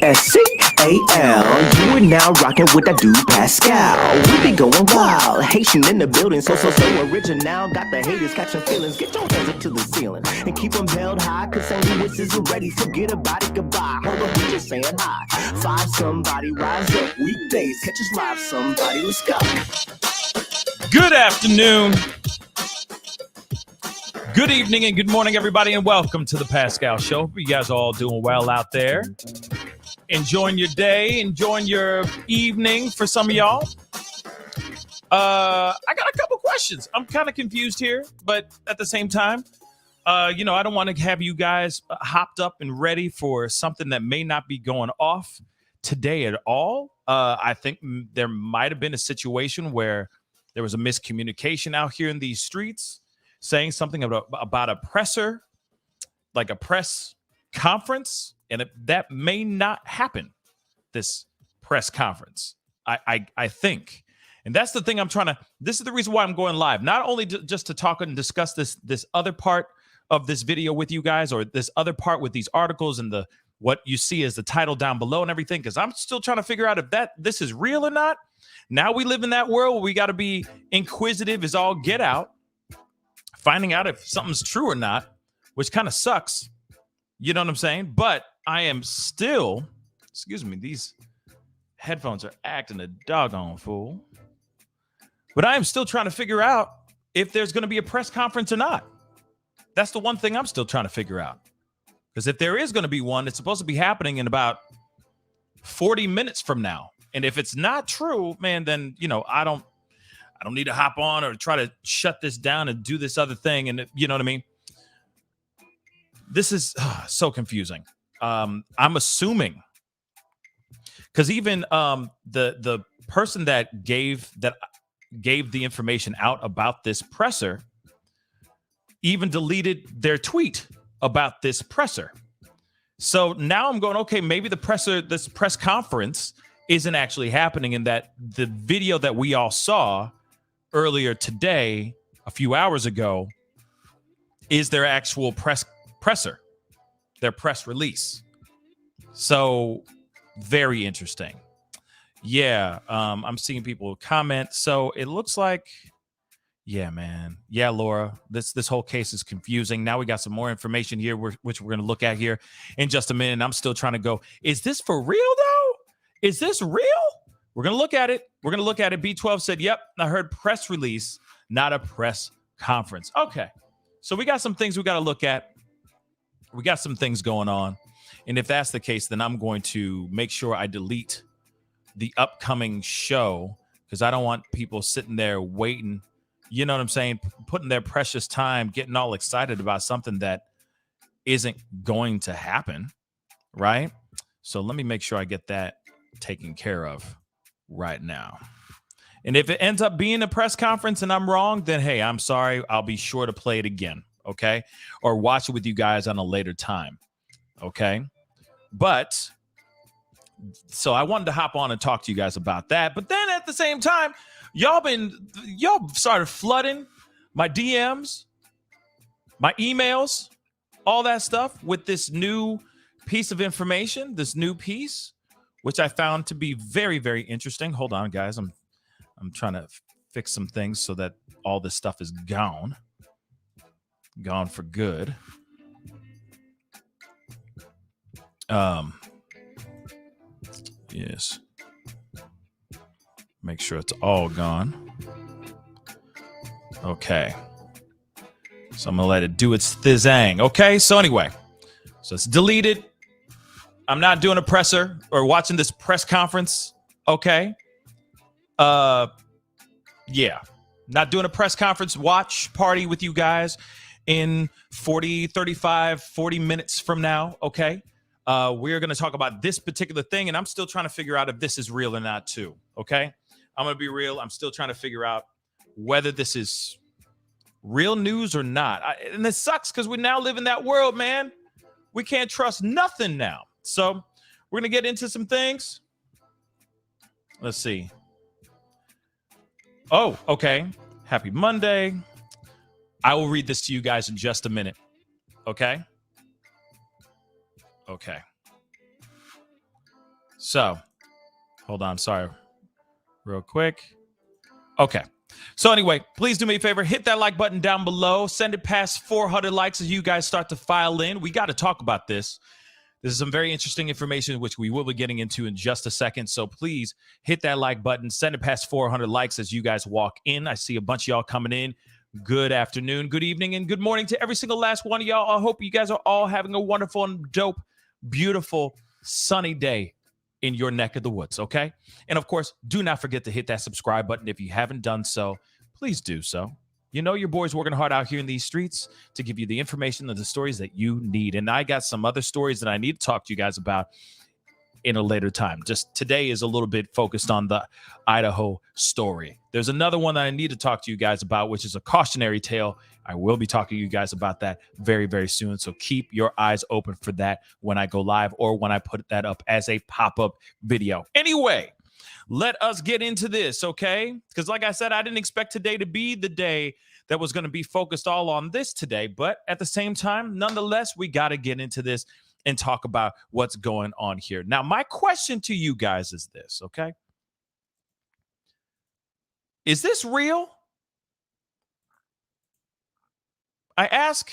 Pascal. You are now rocking with that dude Pascal. We be going wild, Haitian in the building, so original. Got the haters catching feelings. Get your hands up to the ceiling and keep them held high. Cause St. Louis isn't ready. Forget about it, goodbye. Hold up, we just saying hi. Five somebody, rise up. Weekdays, catch us live. Somebody, let's go. Good afternoon. Good evening and good morning, everybody, and welcome to the Pascal Show. Hope you guys are all doing well out there. Enjoying your day, enjoying your evening for some of y'all. I got a couple questions. I'm kind of confused here, but at the same time, I don't want to have you guys hopped up and ready for something that may not be going off today at all. I think there might have been a situation where there was a miscommunication out here in these streets, saying something about a presser, like a press conference, and that may not happen, this press conference, I think. And that's the thing this is the reason why I'm going live, not only just to talk and discuss this other part of this video with you guys, or this other part with these articles and what you see as the title down below and everything, because I'm still trying to figure out if this is real or not. Now we live in that world where we got to be inquisitive as all get out, finding out if something's true or not, which kind of sucks. You know what I'm saying? But I am still, excuse me, these headphones are acting a doggone fool. But I am still trying to figure out if there's going to be a press conference or not. That's the one thing I'm still trying to figure out. Because if there is going to be one, it's supposed to be happening in about 40 minutes from now. And if it's not true, man, then, I don't need to hop on or try to shut this down and do this other thing. And you know what I mean? This is so confusing. I'm assuming, because even the person that gave the information out about this presser even deleted their tweet about this presser. So now I'm going, okay, maybe this press conference isn't actually happening, and that the video that we all saw earlier today, a few hours ago, is their actual presser, their press release. So very interesting. Yeah, I'm seeing people comment. So it looks like, yeah, man. Yeah, Laura, this whole case is confusing. Now we got some more information here, which we're going to look at here in just a minute. And I'm still trying to go, is this for real, though? Is this real? We're going to look at it. B12 said, yep, I heard press release, not a press conference. Okay, so we got some things we got to look at. We got some things going on. And if that's the case, then I'm going to make sure I delete the upcoming show, because I don't want people sitting there waiting, you know what I'm saying, putting their precious time, getting all excited about something that isn't going to happen, right? So let me make sure I get that taken care of right now. And if it ends up being a press conference and I'm wrong, then hey, I'm sorry. I'll be sure to play it again, okay? Or watch it with you guys on a later time, okay? But so I wanted to hop on and talk to you guys about that. But then at the same time, y'all started flooding my DMs, my emails, all that stuff with this new piece of information, this new piece, which I found to be very, very interesting. Hold on, guys. I'm trying to fix some things so that all this stuff is gone for good. Yes. Make sure it's all gone. Okay. So I'm going to let it do its thizzang. Okay. So anyway, so it's deleted. I'm not doing a presser or watching this press conference. Okay. Yeah. Not doing a press conference watch party with you guys in 40 minutes from now. Okay. We're going to talk about this particular thing, and I'm still trying to figure out if this is real or not too. Okay. I'm going to be real. I'm still trying to figure out whether this is real news or not. And it sucks because we now live in that world, man. We can't trust nothing now. So we're going to get into some things. Let's see. Oh, okay. Happy Monday. I will read this to you guys in just a minute. Okay. Okay. So, hold on. Sorry. Real quick. Okay. So anyway, please do me a favor. Hit that like button down below. Send it past 400 likes as you guys start to file in. We got to talk about this. This is some very interesting information, which we will be getting into in just a second. So please hit that like button. Send it past 400 likes as you guys walk in. I see a bunch of y'all coming in. Good afternoon, good evening, and good morning to every single last one of y'all. I hope you guys are all having a wonderful and dope, beautiful, sunny day in your neck of the woods, okay? And of course, do not forget to hit that subscribe button. If you haven't done so, please do so. You know your boy's working hard out here in these streets to give you the information and the stories that you need. And I got some other stories that I need to talk to you guys about in a later time. Just today is a little bit focused on the Idaho story. There's another one that I need to talk to you guys about, which is a cautionary tale. I will be talking to you guys about that very, very soon. So keep your eyes open for that when I go live or when I put that up as a pop-up video. Anyway, let us get into this, okay? Because like I said, I didn't expect today to be the day that was going to be focused all on this today. But at the same time, nonetheless, we got to get into this and talk about what's going on here. Now, my question to you guys is this, okay? Is this real? I ask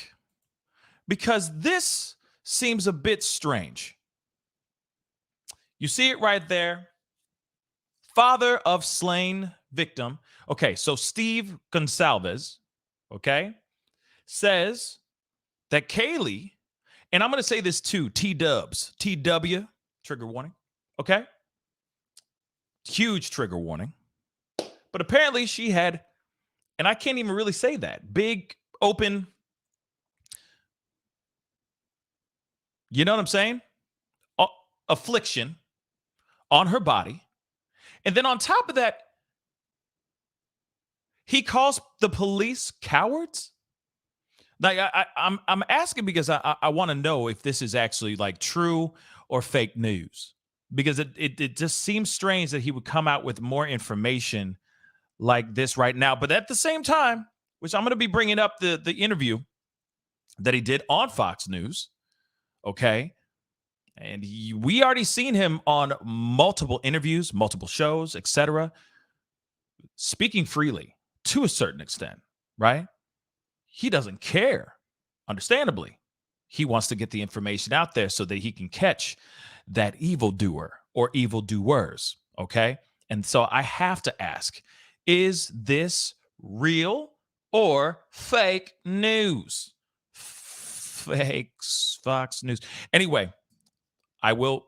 because this seems a bit strange. You see it right there. Father of slain victim. Okay, so Steve GonCalves, okay, says that Kaylee, and I'm going to say this too, T-dubs, TW, trigger warning, okay? Huge trigger warning. But apparently she had, and I can't even really say that, big, open, you know what I'm saying? Affliction on her body. And then on top of that, he calls the police cowards. Like I'm asking because I want to know if this is actually like true or fake news, because it just seems strange that he would come out with more information like this right now. But at the same time, which I'm going to be bringing up the interview that he did on Fox News, okay, and we already seen him on multiple interviews, multiple shows, etc., speaking freely to a certain extent, right? He doesn't care. Understandably, he wants to get the information out there so that he can catch that evildoer or evildoers. Okay. And so I have to ask, is this real or fake news? Fakes, Fox News. Anyway, I will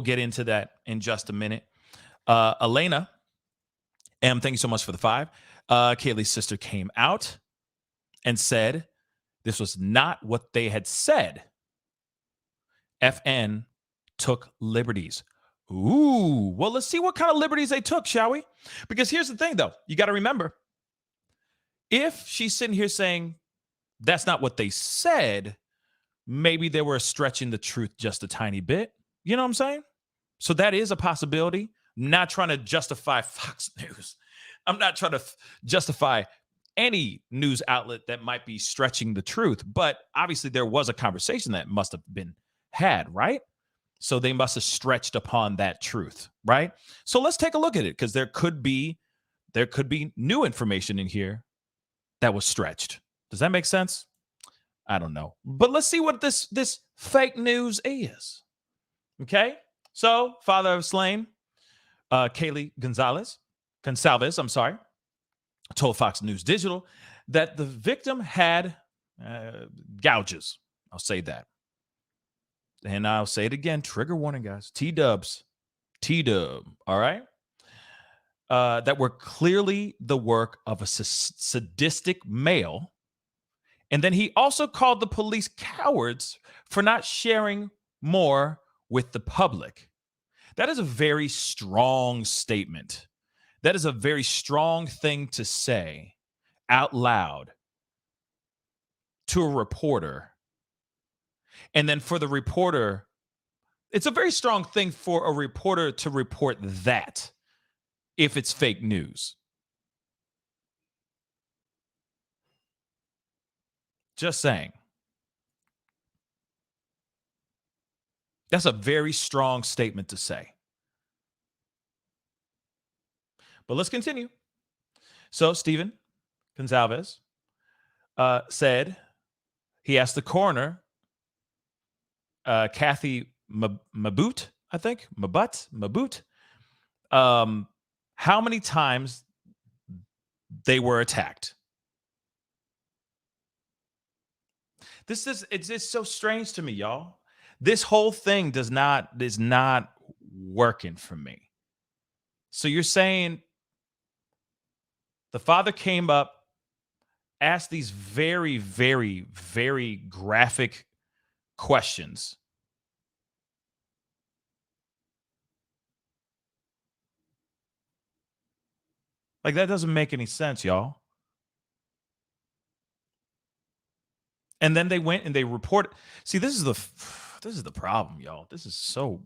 get into that in just a minute. Elena M, thank you so much for the 5. Kaylee's sister came out and said this was not what they had said. FN took liberties. Ooh, well, let's see what kind of liberties they took, shall we? Because here's the thing, though. You got to remember, if she's sitting here saying that's not what they said, maybe they were stretching the truth just a tiny bit. You know what I'm saying? So that is a possibility. I'm not trying to justify Fox News. I'm not trying to justify any news outlet that might be stretching the truth. But obviously there was a conversation that must have been had, right? So they must have stretched upon that truth, right? So let's take a look at it, because there could be new information in here that was stretched. Does that make sense? I don't know. But let's see what this fake news is. Okay? So, father of slain, Kaylee GonCalves, I'm sorry, told Fox News Digital that the victim had gouges. I'll say that. And I'll say it again. Trigger warning, guys. T-dubs. T-dub. All right? That were clearly the work of a sadistic male. And then he also called the police cowards for not sharing more with the public. That is a very strong statement. That is a very strong thing to say out loud to a reporter. And then for the reporter, it's a very strong thing for a reporter to report that if it's fake news. Just saying. That's a very strong statement to say. But let's continue. So Stephen Gonzalez said he asked the coroner, Kathy Mabut, I think, Mabut, how many times they were attacked. It's just so strange to me, y'all. This whole thing is not working for me. So you're saying the father came up, asked these very, very, very graphic questions. Like, that doesn't make any sense, y'all. And then they went and they reported. See, this is the problem, y'all. This is so.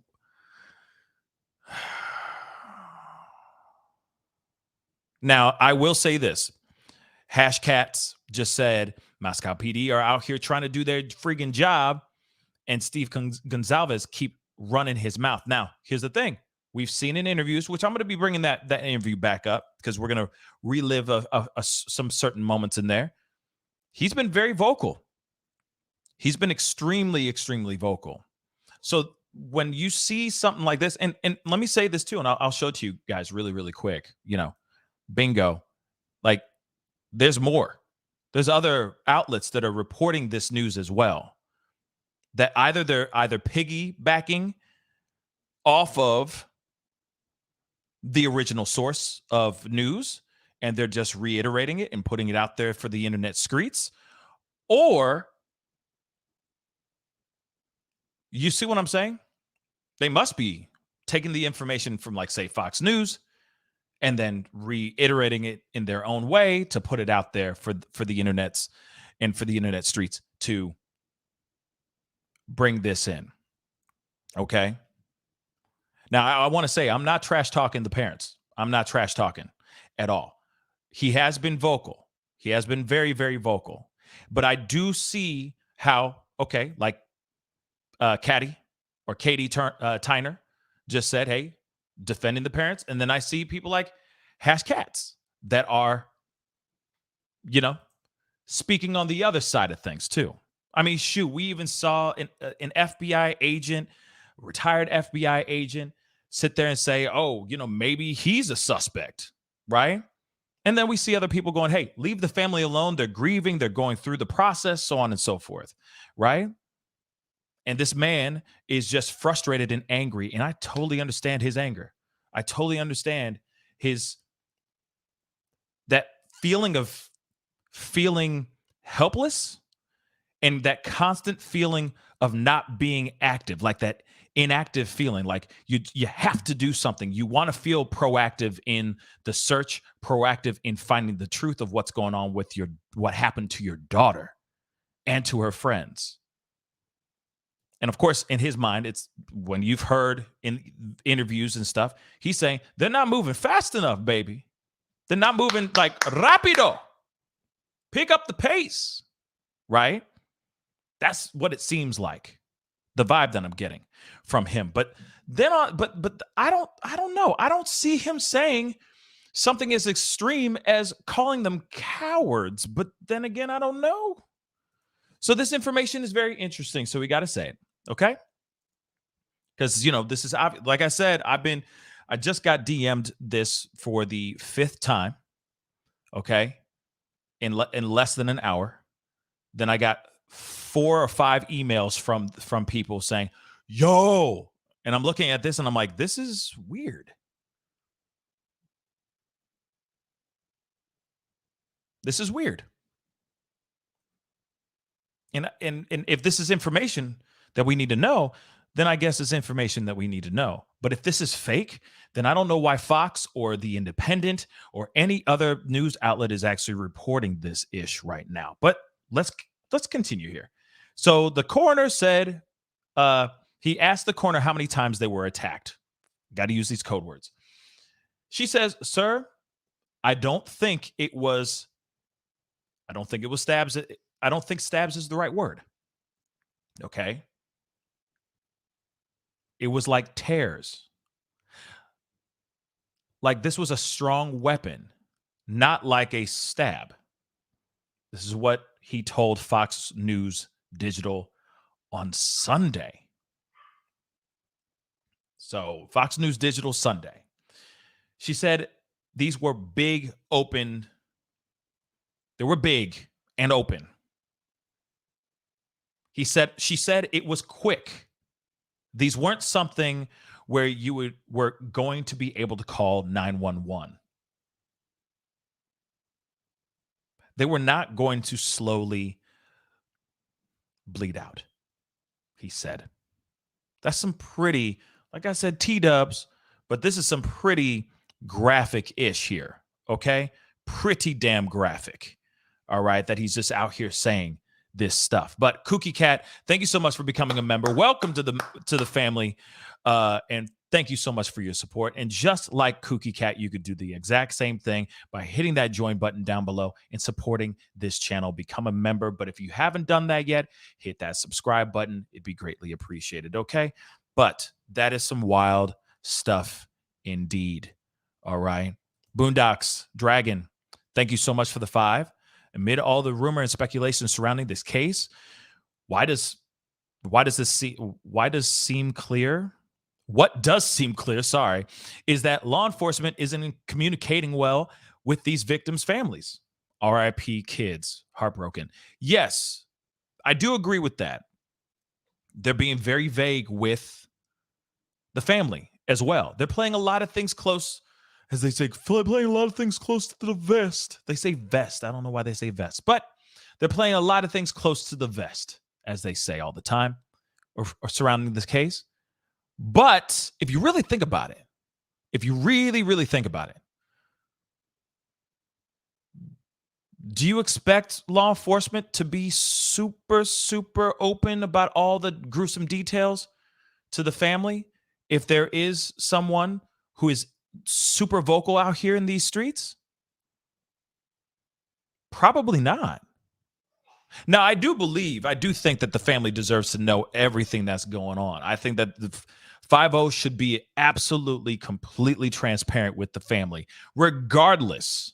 Now, I will say this. Hashcats just said Moscow PD are out here trying to do their friggin' job, and Steve Gonzalez keep running his mouth. Now, here's the thing. We've seen in interviews, which I'm going to be bringing that interview back up because we're going to relive some certain moments in there. He's been very vocal. He's been extremely, extremely vocal. So when you see something like this, and let me say this too, and I'll show it to you guys really, really quick. Bingo. Like, there's more. There's other outlets that are reporting this news as well. That they're piggybacking off of the original source of news, and they're just reiterating it and putting it out there for the internet streets, or you see what I'm saying? They must be taking the information from, like, say, Fox News, and then reiterating it in their own way to put it out there for the internets and for the internet streets to bring this in. Okay. Now, I want to say I'm not trash talking the parents. I'm not trash talking at all. He has been vocal. He has been very, very vocal. But I do see how, okay, like Katie Tyner just said, hey, defending the parents. And then I see people like Hashcats that are, speaking on the other side of things too. I mean, shoot, we even saw an FBI agent, retired FBI agent, sit there and say, oh, maybe he's a suspect, right? And then we see other people going, hey, leave the family alone. They're grieving. They're going through the process, so on and so forth, right? And this man is just frustrated and angry. And I totally understand his anger. I totally understand that feeling of feeling helpless and that constant feeling of not being active, like that inactive feeling, like you have to do something. You want to feel proactive in the search, proactive in finding the truth of what's going on with what happened to your daughter and to her friends. And of course, in his mind, it's when you've heard in interviews and stuff, he's saying they're not moving fast enough, baby. They're not moving like rapido. Pick up the pace, right? That's what it seems like, the vibe that I'm getting from him. But then, but I don't know. I don't see him saying something as extreme as calling them cowards. But then again, I don't know. So this information is very interesting. So we got to say it, okay? Because this is, like I said, I just got DM'd this for the 5th time, okay, in less than an hour. Then I got 4 or 5 emails from people saying, yo, and I'm looking at this and I'm like, this is weird. This is weird. And if this is information that we need to know, then I guess it's information that we need to know. But if this is fake, then I don't know why Fox or The Independent or any other news outlet is actually reporting this ish right now. But let's continue here. So the coroner said, he asked the coroner how many times they were attacked. Got to use these code words. She says, sir, I don't think it was stabs. I don't think stabs is the right word. Okay. It was like tears. Like this was a strong weapon, not like a stab. This is what he told Fox News Digital on Sunday. So, Fox News Digital Sunday. She said these were big, open. They were big and open. She said it was quick. These weren't something where you were going to be able to call 911. They were not going to slowly bleed out, he said. That's some pretty, like I said, T-dubs, but this is some pretty graphic-ish here, okay? Pretty damn graphic, all right, that he's just out here saying this stuff. But Kookie Cat, thank you so much for becoming a member. Welcome to the family, and thank you so much for your support. And just like Kookie Cat, you could do the exact same thing by hitting that join button down below and supporting this channel. Become a member. But if you haven't done that yet, hit that subscribe button. It'd be greatly appreciated, okay? But that is some wild stuff indeed, all right? Boondocks, Dragon, thank you so much for the 5. Amid all the rumor and speculation surrounding this case, why does seem clear? What does seem clear, is that law enforcement isn't communicating well with these victims' families. RIP kids, heartbroken. Yes, I do agree with that. They're being very vague with the family as well. They're playing a lot of things close, as they say, playing a lot of things close to the vest. They say vest. I don't know why they say vest, but they're playing a lot of things close to the vest, as they say all the time, or surrounding this case. But if you really think about it, if you really, really think about it, do you expect law enforcement to be super, super open about all the gruesome details to the family if there is someone who is super vocal out here in these streets? Probably not. Now, I do think that the family deserves to know everything that's going on. I think that the 5-0 should be absolutely, completely transparent with the family, regardless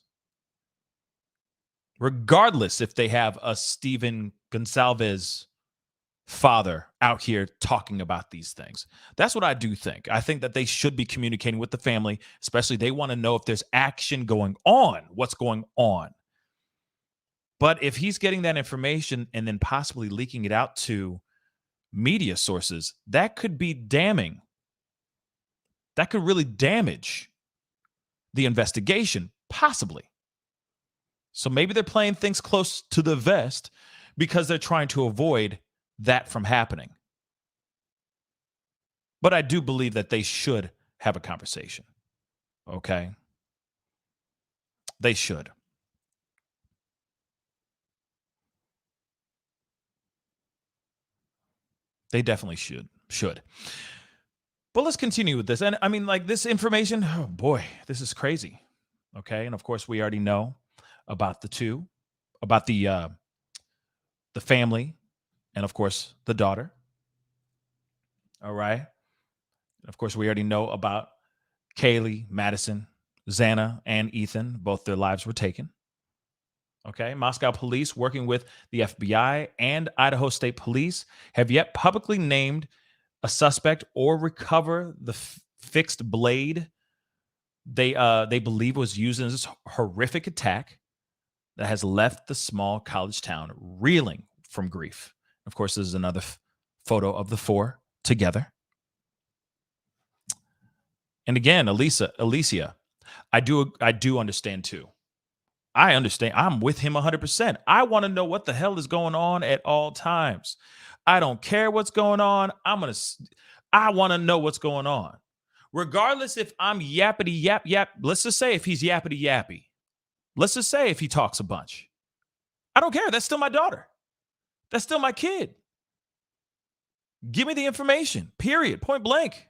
if they have a Stephen GonCalves father out here talking about these things. That's what I do think. I think that they should be communicating with the family, especially they want to know if there's action going on, what's going on. But if he's getting that information and then possibly leaking it out to media sources, that could be damning. That could really damage the investigation, possibly. So maybe they're playing things close to the vest because they're trying to avoid that from happening. But I do believe that they should have a conversation. Okay? They should. They definitely should. But let's continue with this. And I mean, like this information, oh boy, this is crazy. Okay. And of course, we already know about the family, and of course, the daughter. All right. And of course, we already know about Kaylee, Madison, Xana, and Ethan. Both their lives were taken. Okay. Moscow police, working with the FBI and Idaho State Police, have yet publicly named a suspect or recover the fixed blade they believe was used in this horrific attack that has left the small college town reeling from grief. Of course, this is another photo of the 4 together. And again, Alicia, I do understand too. I understand. I'm with him 100%. I want to know what the hell is going on at all times. I don't care what's going on. I want to know what's going on. Regardless if I'm yappity yap. Let's just say if he's yappity yappy. Let's just say if he talks a bunch. I don't care. That's still my daughter. That's still my kid. Give me the information. Period. Point blank.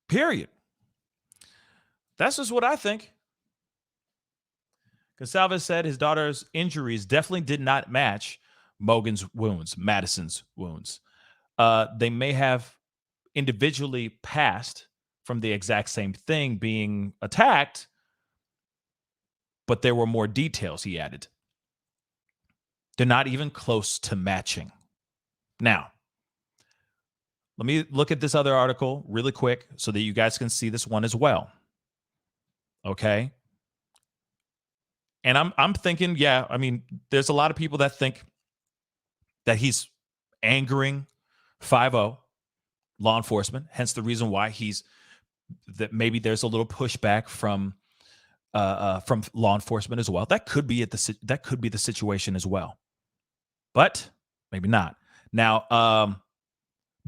Period. That's just what I think. GonCalves said his daughter's injuries definitely did not match Mogen's wounds, Madison's wounds. They may have individually passed from the exact same thing being attacked, but there were more details, he added. They're not even close to matching. Now, let me look at this other article really quick so that you guys can see this one as well. Okay? And I'm thinking, yeah, I mean, there's a lot of people that think that he's angering 5-0 law enforcement, hence the reason why that maybe there's a little pushback from law enforcement as well. That could be the situation as well, but maybe not. Now,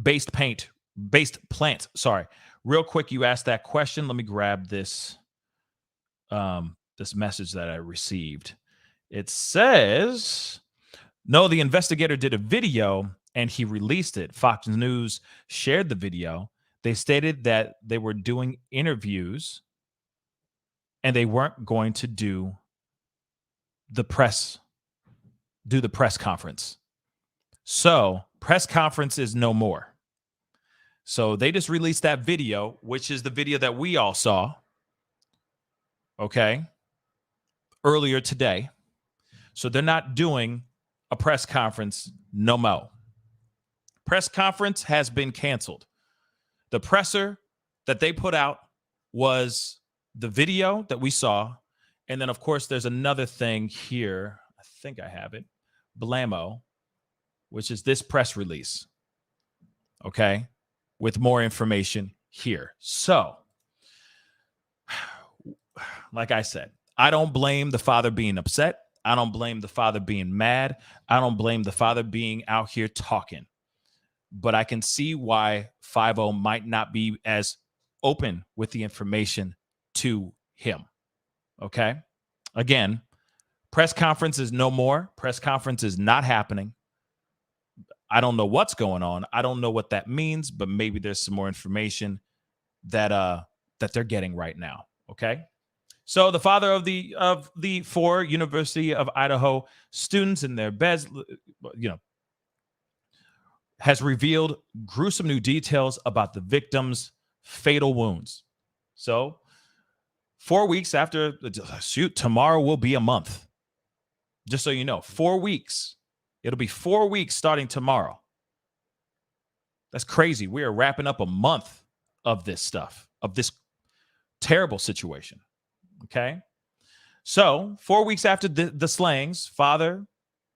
based plant. Sorry, real quick, you asked that question. Let me grab this this message that I received. It says, no, the investigator did a video and he released it. Fox News shared the video. They stated that they were doing interviews and they weren't going to do the press conference. So press conference is no more. So they just released that video, which is the video that we all saw, okay, earlier today. So they're not doing a press conference no more. Press conference has been canceled. The presser that they put out was the video that we saw. And then, of course, there's another thing here. I think I have it. Blammo, which is this press release. Okay. With more information here. So, like I said, I don't blame the father being upset. I don't blame the father being mad. I don't blame the father being out here talking. But I can see why 5-0 might not be as open with the information to him. Okay? Again, press conference is no more. Press conference is not happening. I don't know what's going on. I don't know what that means, but maybe there's some more information that they're getting right now. Okay? So the father of the 4 University of Idaho students in their beds, has revealed gruesome new details about the victims' fatal wounds. So 4 weeks after, tomorrow will be a month. Just so you know, 4 weeks. It'll be 4 weeks starting tomorrow. That's crazy. We are wrapping up a month of this stuff, of this terrible situation. Okay. So 4 weeks after the slayings, Father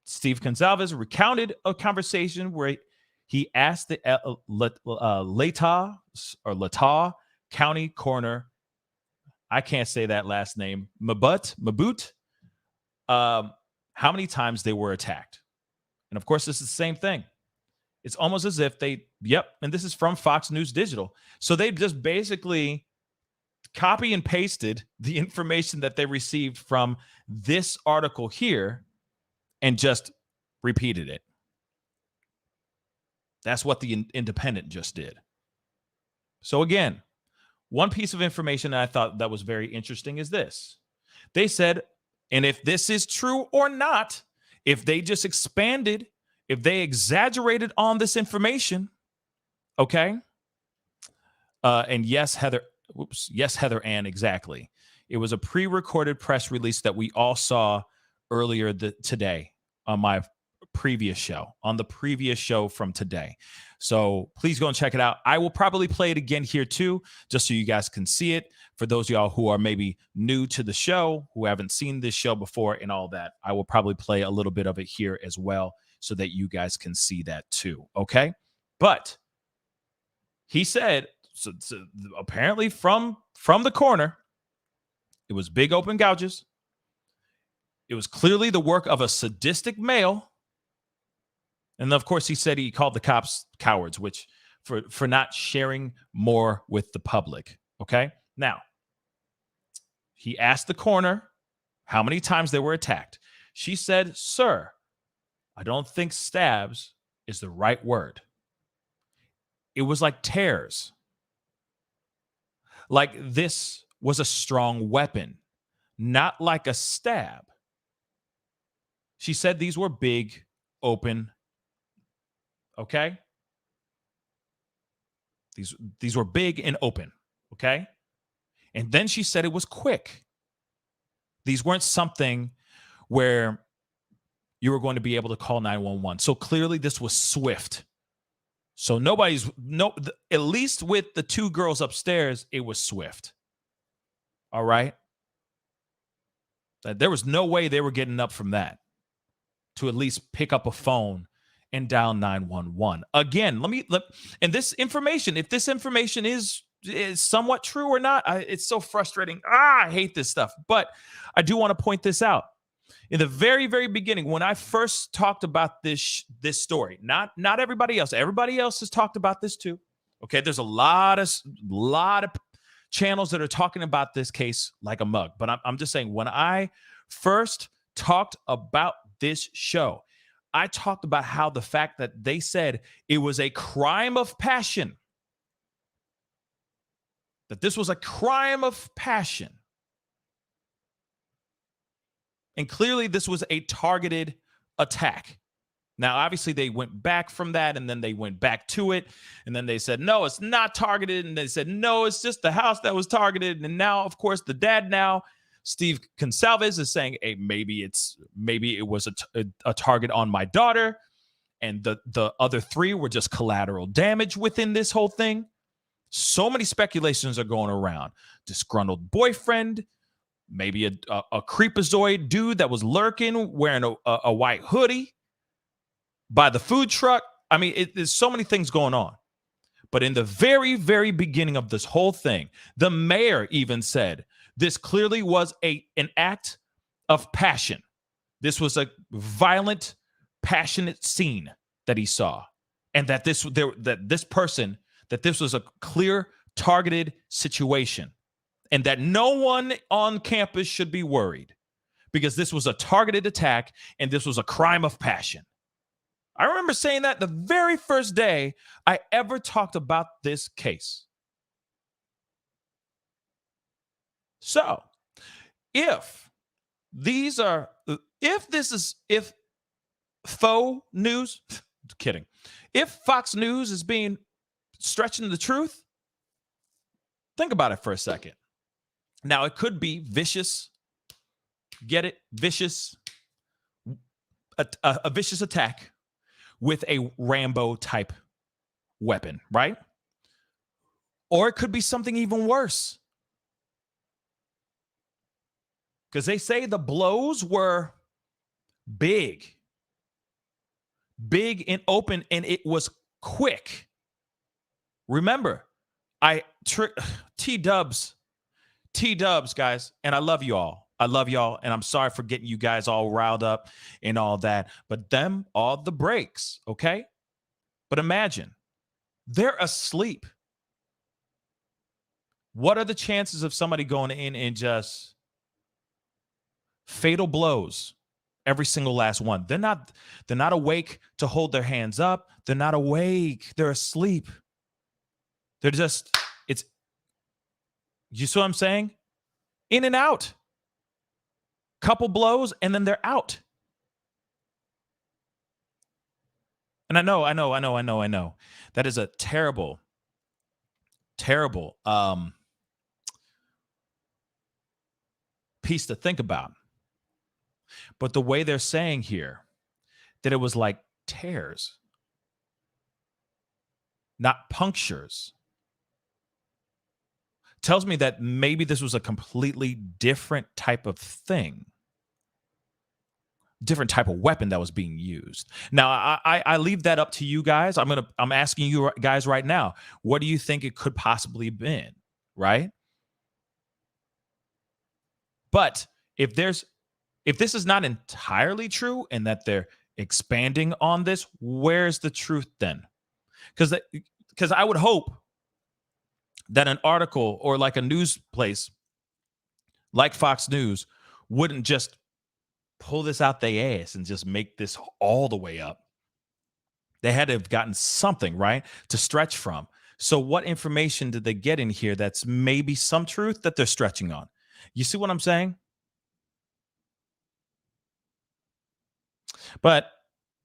Steve GonCalves recounted a conversation where he asked the Latah County coroner, I can't say that last name, Mabut, how many times they were attacked. And of course, this is the same thing. It's almost as if and this is from Fox News Digital. So they just basically copy and pasted the information that they received from this article here and just repeated it. That's what the Independent just did. So again, one piece of information that I thought that was very interesting is this. They said, and if this is true or not, if they just expanded, if they exaggerated on this information, okay? And yes, Heather Ann, exactly. It was a pre-recorded press release that we all saw earlier today on my previous show, on the previous show from today. So please go and check it out. I will probably play it again here too, just so you guys can see it. For those of y'all who are maybe new to the show, who haven't seen this show before and all that, I will probably play a little bit of it here as well so that you guys can see that too. Okay. But he said, so apparently from the corner, it was big open gouges. It was clearly the work of a sadistic male. And of course, he said he called the cops cowards, which for not sharing more with the public. Okay. Now, he asked the coroner how many times they were attacked. She said, "Sir, I don't think stabs is the right word. It was like tears. Like this was a strong weapon, not like a stab." She said these were big open. Okay? These were big and open. Okay? And then she said it was quick. These weren't something where you were going to be able to call 911. So clearly this was swift. So at least with the two girls upstairs, it was swift. All right? There was no way they were getting up from that to at least pick up a phone and dial 911. Again, and this information, if this information is somewhat true or not, it's so frustrating. I hate this stuff. But I do want to point this out. In the very, very beginning, when I first talked about this story, not everybody else. Everybody else has talked about this too. Okay, there's a lot of channels that are talking about this case like a mug. But I'm just saying, when I first talked about this show, I talked about how the fact that they said it was a crime of passion, that this was a crime of passion. And clearly this was a targeted attack. Now, obviously, they went back from that, and then they went back to it, and then they said, no, it's not targeted, and they said, no, it's just the house that was targeted. And now, of course, the dad now, Steve GonCalves, is saying, hey, maybe it was a target on my daughter, and the other three were just collateral damage within this whole thing. So many speculations are going around. Disgruntled boyfriend, maybe a creepazoid dude that was lurking wearing a white hoodie by the food truck. I mean, there's so many things going on. But in the very, very beginning of this whole thing, the mayor even said this clearly was an act of passion. This was a violent, passionate scene that he saw. And that this was a clear, targeted situation. And that no one on campus should be worried because this was a targeted attack and this was a crime of passion. I remember saying that the very first day I ever talked about this case. So, if faux news, kidding, if Fox News is being stretching the truth, think about it for a second. Now, it could be vicious. Get it? Vicious. A vicious attack with a Rambo type weapon, right? Or it could be something even worse. Because they say the blows were big and open, and it was quick. Remember, T-dubs, guys, and I love you all. I love y'all, and I'm sorry for getting you guys all riled up and all that. But them, all the breaks, okay? But imagine, they're asleep. What are the chances of somebody going in and just fatal blows? Every single last one. They're not awake to hold their hands up. They're not awake. They're asleep. They're just, you see what I'm saying? In and out. Couple blows, and then they're out. And I know. That is a terrible, terrible piece to think about. But the way they're saying here that it was like tears, not punctures, tells me that maybe this was a completely different type of thing, different type of weapon that was being used. Now, I leave that up to you guys. I'm asking you guys right now, what do you think it could possibly have been, right? But if this is not entirely true and that they're expanding on this, where's the truth then? Because I would hope that an article or like a news place like Fox News wouldn't just pull this out their ass and just make this all the way up. They had to have gotten something, right, to stretch from. So what information did they get in here that's maybe some truth that they're stretching on? You see what I'm saying? But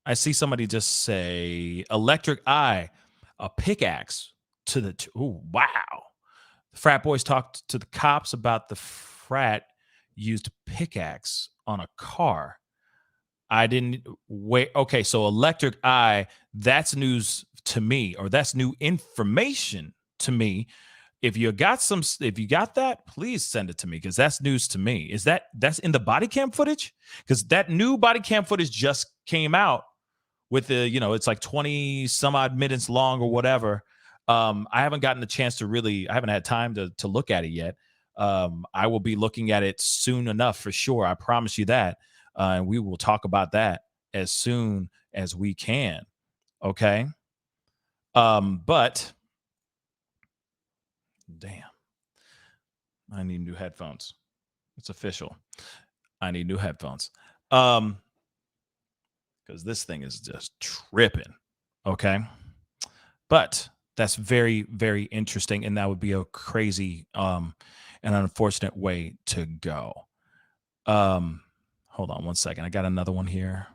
I see somebody just say electric eye, a pickaxe to the. Oh, wow. The frat boys talked to the cops about the frat used pickaxe on a car. I didn't wait. Okay, so electric eye, that's news to me, or that's new information to me. If you got that, please send it to me because that's news to me. That's in the body cam footage? Because that new body cam footage just came out with the, it's like 20 some odd minutes long or whatever. I haven't gotten the chance to I haven't had time to look at it yet. I will be looking at it soon enough for sure. I promise you that. And we will talk about that as soon as we can. Okay. But damn, I need new headphones. It's official. I need new headphones. Because this thing is just tripping. Okay. But that's very, very interesting. And that would be a crazy and unfortunate way to go. Hold on one second. I got another one here.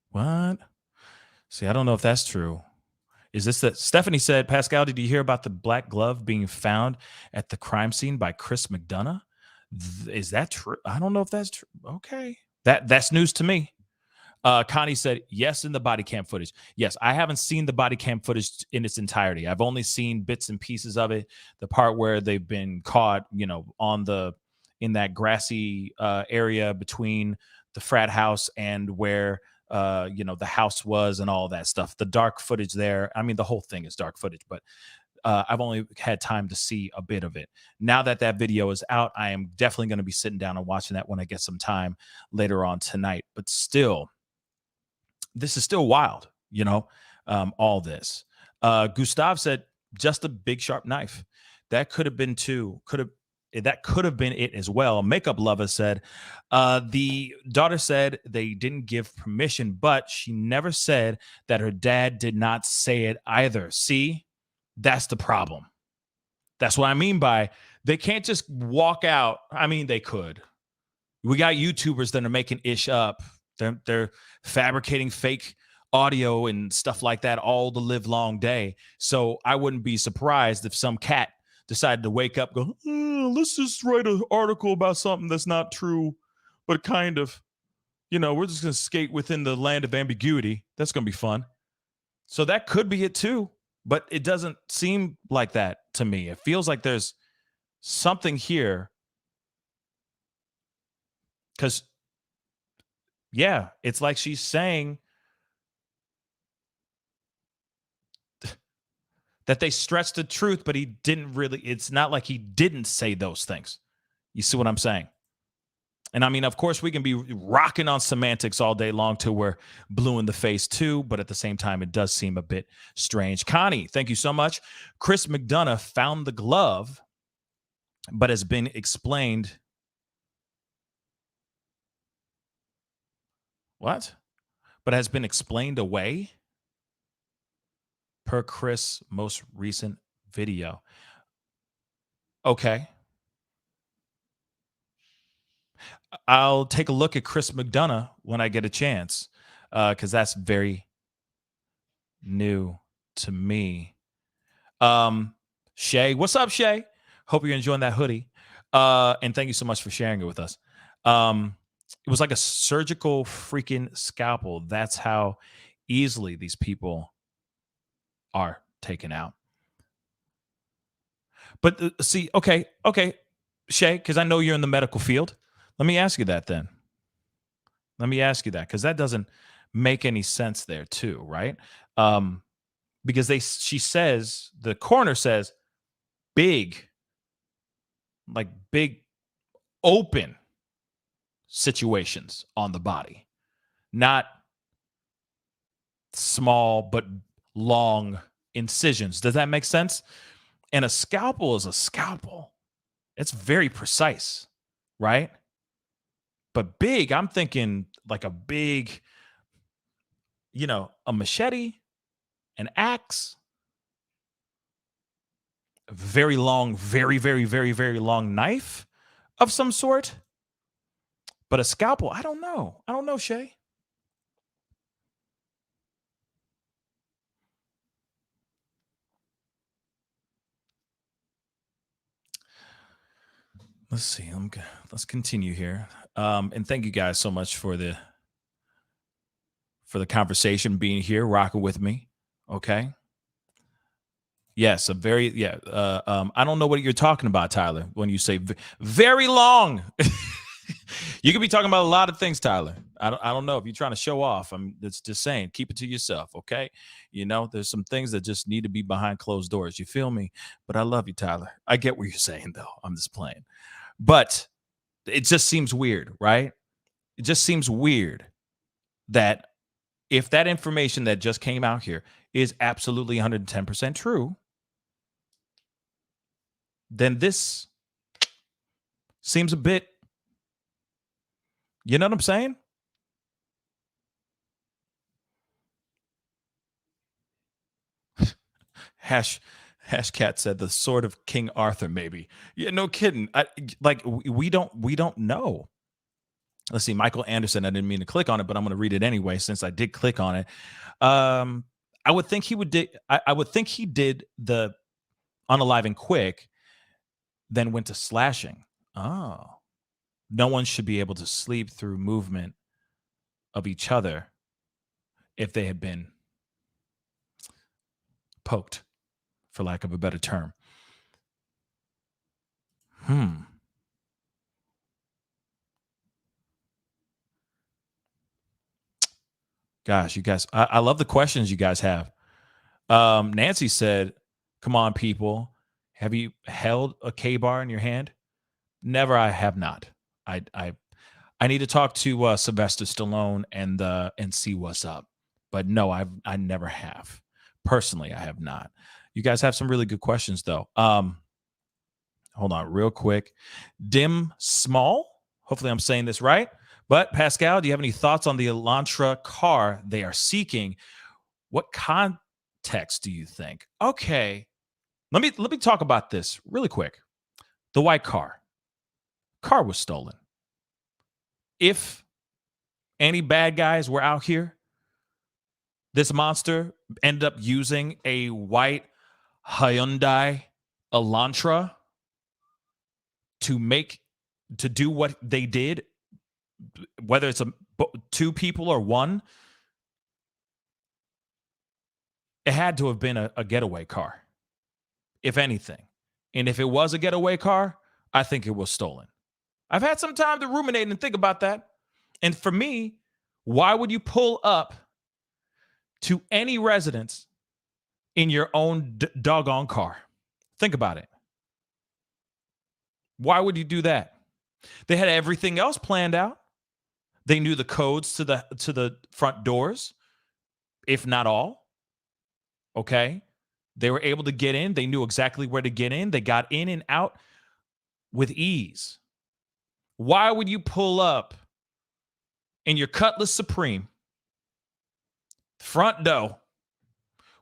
What? See, I don't know if that's true. Is this that Stephanie said, Pascal, did you hear about the black glove being found at the crime scene by Chris McDonough? Is that true? I don't know if that's true. Okay. That's news to me. Connie said, yes, in the body cam footage. Yes, I haven't seen the body cam footage in its entirety. I've only seen bits and pieces of it. The part where they've been caught, in that grassy area between the frat house and where the house was and all that stuff. The dark footage there. I mean, the whole thing is dark footage, but I've only had time to see a bit of it. Now that video is out, I am definitely going to be sitting down and watching that when I get some time later on tonight. But still, this is still wild, all this. Gustav said, just a big sharp knife. That could have been that could have been it as well. Makeup Lover said, the daughter said they didn't give permission, but she never said that her dad did not say it either. See, that's the problem. That's what I mean by they can't just walk out. I mean, they could. We got YouTubers that are making ish up. They're fabricating fake audio and stuff like that all the live long day. So I wouldn't be surprised if some cat decided to wake up, go, let's just write an article about something that's not true, but kind of, we're just going to skate within the land of ambiguity. That's going to be fun. So that could be it too, but it doesn't seem like that to me. It feels like there's something here because, yeah, it's like she's saying that they stretched the truth, but he didn't really. It's not like he didn't say those things. You see what I'm saying? And I mean, of course, we can be rocking on semantics all day long till we're blue in the face too, but at the same time, it does seem a bit strange. Connie, thank you so much. Chris McDonough found the glove, but has been explained. What? But has been explained away per Chris' most recent video. Okay. I'll take a look at Chris McDonough when I get a chance, because that's very new to me. Shay, what's up, Shay? Hope you're enjoying that hoodie. And thank you so much for sharing it with us. It was like a surgical freaking scalpel. That's how easily these people are taken out. But see, okay, Shay, because I know you're in the medical field. Let me ask you that then. Let me ask you that, because that doesn't make any sense there too, right? Because she says, the coroner says, big open situations on the body, not small but long incisions. Does that make sense? And a scalpel is a scalpel. It's very precise, right? But big, I'm thinking like a big, a machete, an axe. very long, very, very, very, very long knife of some sort. But a scalpel, I don't know. I don't know, Shay. Let's see. Let's continue here. And thank you guys so much for the conversation, being here, rocking with me. Okay. Yes, a very I don't know what you're talking about, Tyler, when you say very long. You could be talking about a lot of things, Tyler. I don't know if you're trying to show off. It's just saying, keep it to yourself, okay? You know, there's some things that just need to be behind closed doors. You feel me? But I love you, Tyler. I get what you're saying, though. I'm just playing. But it just seems weird, right? It just seems weird that if that information that just came out here is absolutely 110% true, then this seems a bit, you know what I'm saying? Hashcat said the sword of King Arthur, maybe. Yeah, no kidding. We don't know. Let's see, Michael Anderson. I didn't mean to click on it, but I'm going to read it anyway since I did click on it. I would think he would. I would think he did the unaliving quick, then went to slashing. Oh, no one should be able to sleep through movement of each other if they had been poked, for lack of a better term. Gosh, you guys, I love the questions you guys have. Nancy said, come on, people. Have you held a K-bar in your hand? Never, I have not. I need to talk to Sylvester Stallone and see what's up. But no, I never have. Personally, I have not. You guys have some really good questions, though. Hold on real quick. Dim Small. Hopefully I'm saying this right. But Pascal, do you have any thoughts on the Elantra car they are seeking? What context do you think? Okay. Let me talk about this really quick. The white car. Car was stolen. If any bad guys were out here, this monster ended up using a white Hyundai Elantra to do what they did, whether it's two people or one. It had to have been a getaway car, if anything. And if it was a getaway car, I think it was stolen. I've had some time to ruminate and think about that. And for me, why would you pull up to any residence in your own doggone car? Think about it. Why would you do that? They had everything else planned out. They knew the codes to the front doors, if not all. Okay? They were able to get in. They knew exactly where to get in. They got in and out with ease. Why would you pull up in your Cutlass Supreme, front door,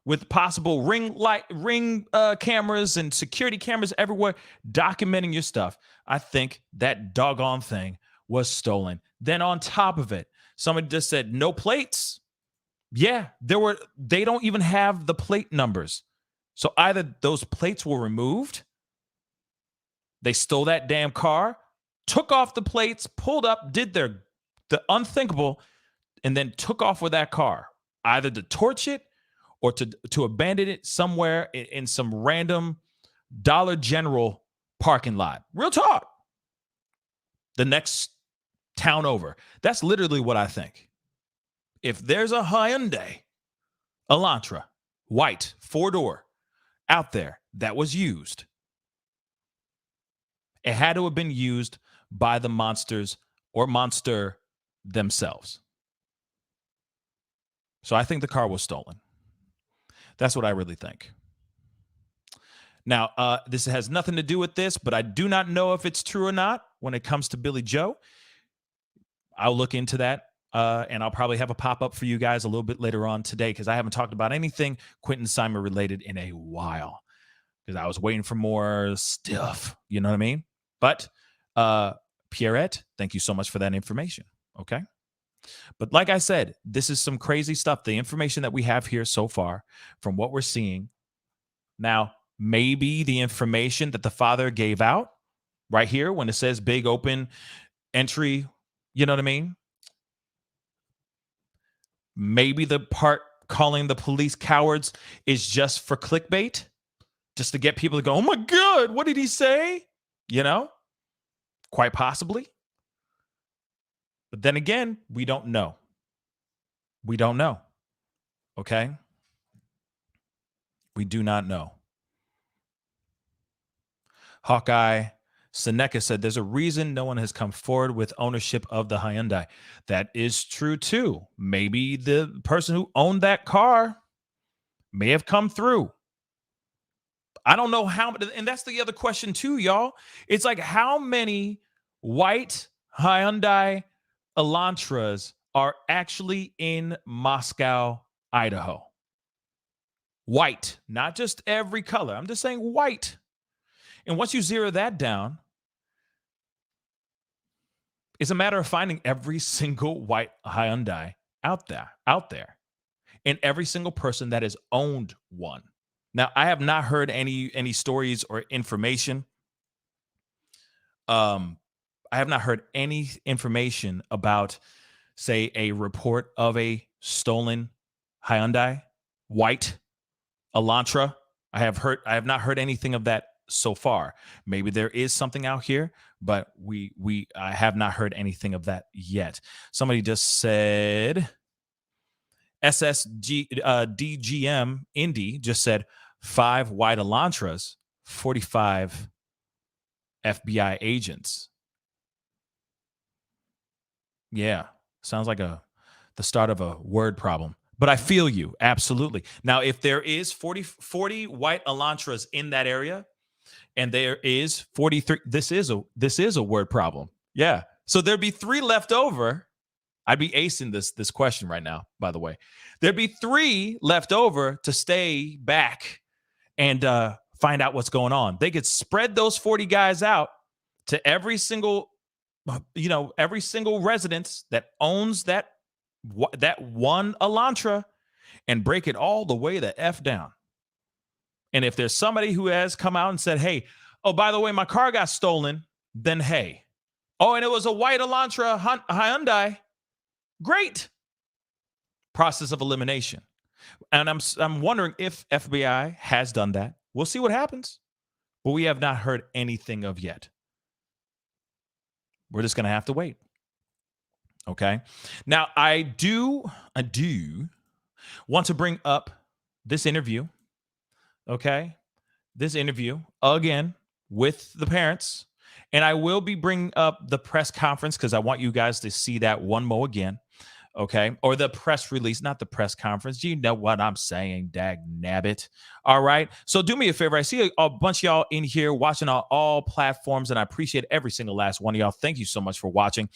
with possible ring cameras and security cameras everywhere, documenting your stuff? I think that doggone thing was stolen. Then on top of it, somebody just said no plates. Yeah, they don't even have the plate numbers. So either those plates were removed, they stole that damn car, took off the plates, pulled up, did the unthinkable, and then took off with that car, either to torch it or to abandon it somewhere in some random Dollar General parking lot. Real talk. The next town over. That's literally what I think. If there's a Hyundai Elantra, white, 4-door, out there that was used, it had to have been used by the monsters or monster themselves. So I think the car was stolen. That's what I really think. Now, this has nothing to do with this, but I do not know if it's true or not when it comes to Billy Joe. I'll look into that, and I'll probably have a pop-up for you guys a little bit later on today because I haven't talked about anything Quentin Simon related in a while. because I was waiting for more stuff. You know what I mean? But Pierrette, thank you so much for that information. Okay. But like I said, this is some crazy stuff. The information that we have here so far from what we're seeing. Now, maybe the information that the father gave out right here when it says big open entry, you know what I mean? Maybe the part calling the police cowards is just for clickbait, just to get people to go, oh my God, what did he say? You know, quite possibly. But then again, we don't know. We don't know. Okay? We do not know. Hawkeye Seneca said, there's a reason no one has come forward with ownership of the Hyundai. That is true too. Maybe the person who owned that car may have come through. I don't know how, and that's the other question too, y'all. It's like, how many white Hyundai Elantras are actually in Moscow, Idaho? White, not just every color. I'm just saying white. And once you zero that down, it's a matter of finding every single white Hyundai out there, and every single person that has owned one. Now, I have not heard any stories or information. I have not heard any information about, say, a report of a stolen Hyundai white Elantra. I have not heard anything of that so far. Maybe there is something out here, but I have not heard anything of that yet. Somebody just said DGM Indy just said 5 white Elantras, 45 FBI agents. Yeah, sounds like the start of a word problem. But I feel you, absolutely. Now, if there is 40 white Elantras in that area, and there is 43, this is a word problem. Yeah. So there'd be 3 left over. I'd be acing this question right now, by the way. There'd be 3 left over to stay back and find out what's going on. They could spread those 40 guys out to every single residence that owns that one Elantra and break it all the way the F down. And if there's somebody who has come out and said, hey, oh, by the way, my car got stolen, then hey. Oh, and it was a white Elantra Hyundai. Great. Process of elimination. And I'm wondering if FBI has done that. We'll see what happens. But we have not heard anything of yet. We're just going to have to wait. Okay. Now, I do want to bring up this interview. Okay. This interview again with the parents. And I will be bringing up the press conference because I want you guys to see that one more again. Okay. Or the press release, not the press conference. You know what I'm saying, dag nabbit. All right. So do me a favor. I see a bunch of y'all in here watching on all platforms, and I appreciate every single last one of y'all. Thank you so much for watching.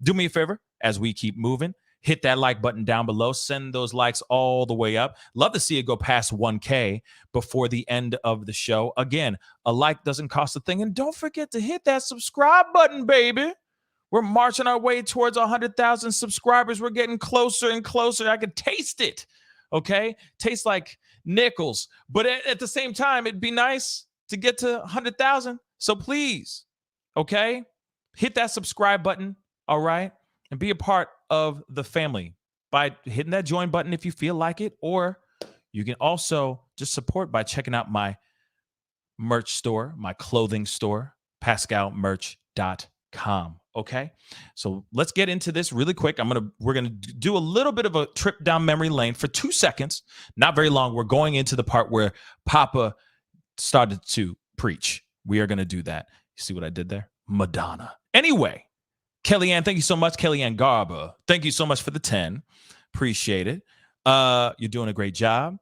Do me a favor as we keep moving. Hit that like button down below. Send those likes all the way up. Love to see it go past 1K before the end of the show. Again, a like doesn't cost a thing. And don't forget to hit that subscribe button, baby. We're marching our way towards 100,000 subscribers. We're getting closer and closer. I can taste it. Okay? Tastes like nickels. But at the same time, it'd be nice to get to 100,000. So please, okay? Hit that subscribe button, all right? And be a part of the family by hitting that join button if you feel like it. Or you can also just support by checking out my merch store, my clothing store, pascalmerch.com. Okay, so let's get into this really quick. We're gonna do a little bit of a trip down memory lane for 2 seconds, not very long. We're going into the part where Papa started to preach. We are gonna do that. You see what I did there? Madonna. Anyway, Kellyanne, thank you so much. Kellyanne Garber, thank you so much for the 10. Appreciate it. You're doing a great job.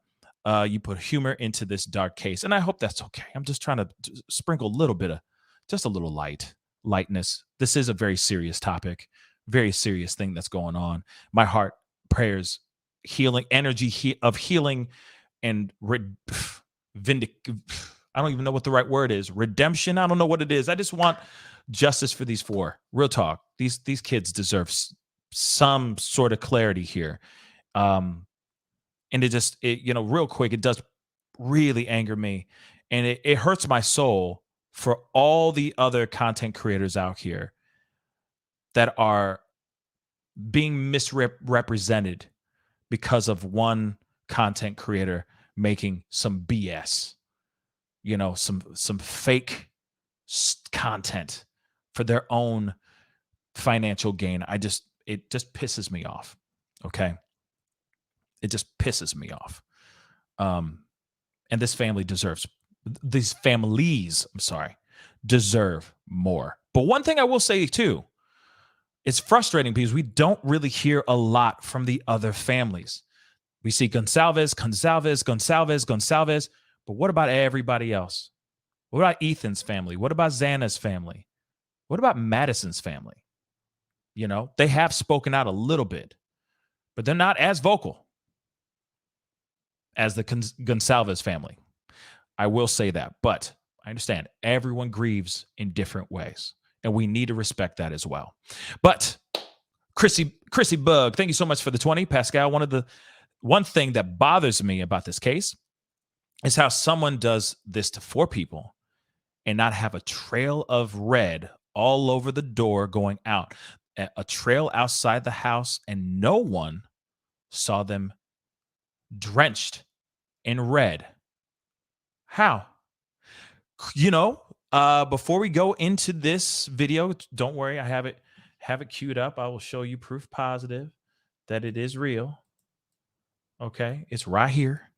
You put humor into this dark case, and I hope that's okay. I'm just trying to sprinkle a little bit of, just a little lightness. This is a very serious topic, very serious thing that's going on. My heart, prayers, healing, energy of healing, and I don't even know what the right word is. Redemption. I don't know what it is. I just want justice for these 4. Real talk. These kids deserve some sort of clarity here. And real quick, it does really anger me, and it hurts my soul for all the other content creators out here that are being misrepresented because of one content creator making some BS, some fake content for their own financial gain. It just pisses me off. Okay. It just pisses me off. And these families, deserve more. But one thing I will say too, it's frustrating because we don't really hear a lot from the other families. We see GonCalves. But what about everybody else? What about Ethan's family? What about Xana's family? What about Madison's family? They have spoken out a little bit, but they're not as vocal as the GonCalves family. I will say that, but I understand everyone grieves in different ways, and we need to respect that as well. But Chrissy Bug, thank you so much for the 20. Pascal, one thing that bothers me about this case is how someone does this to 4 people and not have a trail of red all over the door going out, a trail outside the house, and no one saw them drenched in red. How? Before we go into this video, don't worry, I have it queued up. I will show you proof positive that it is real. Okay, it's right here.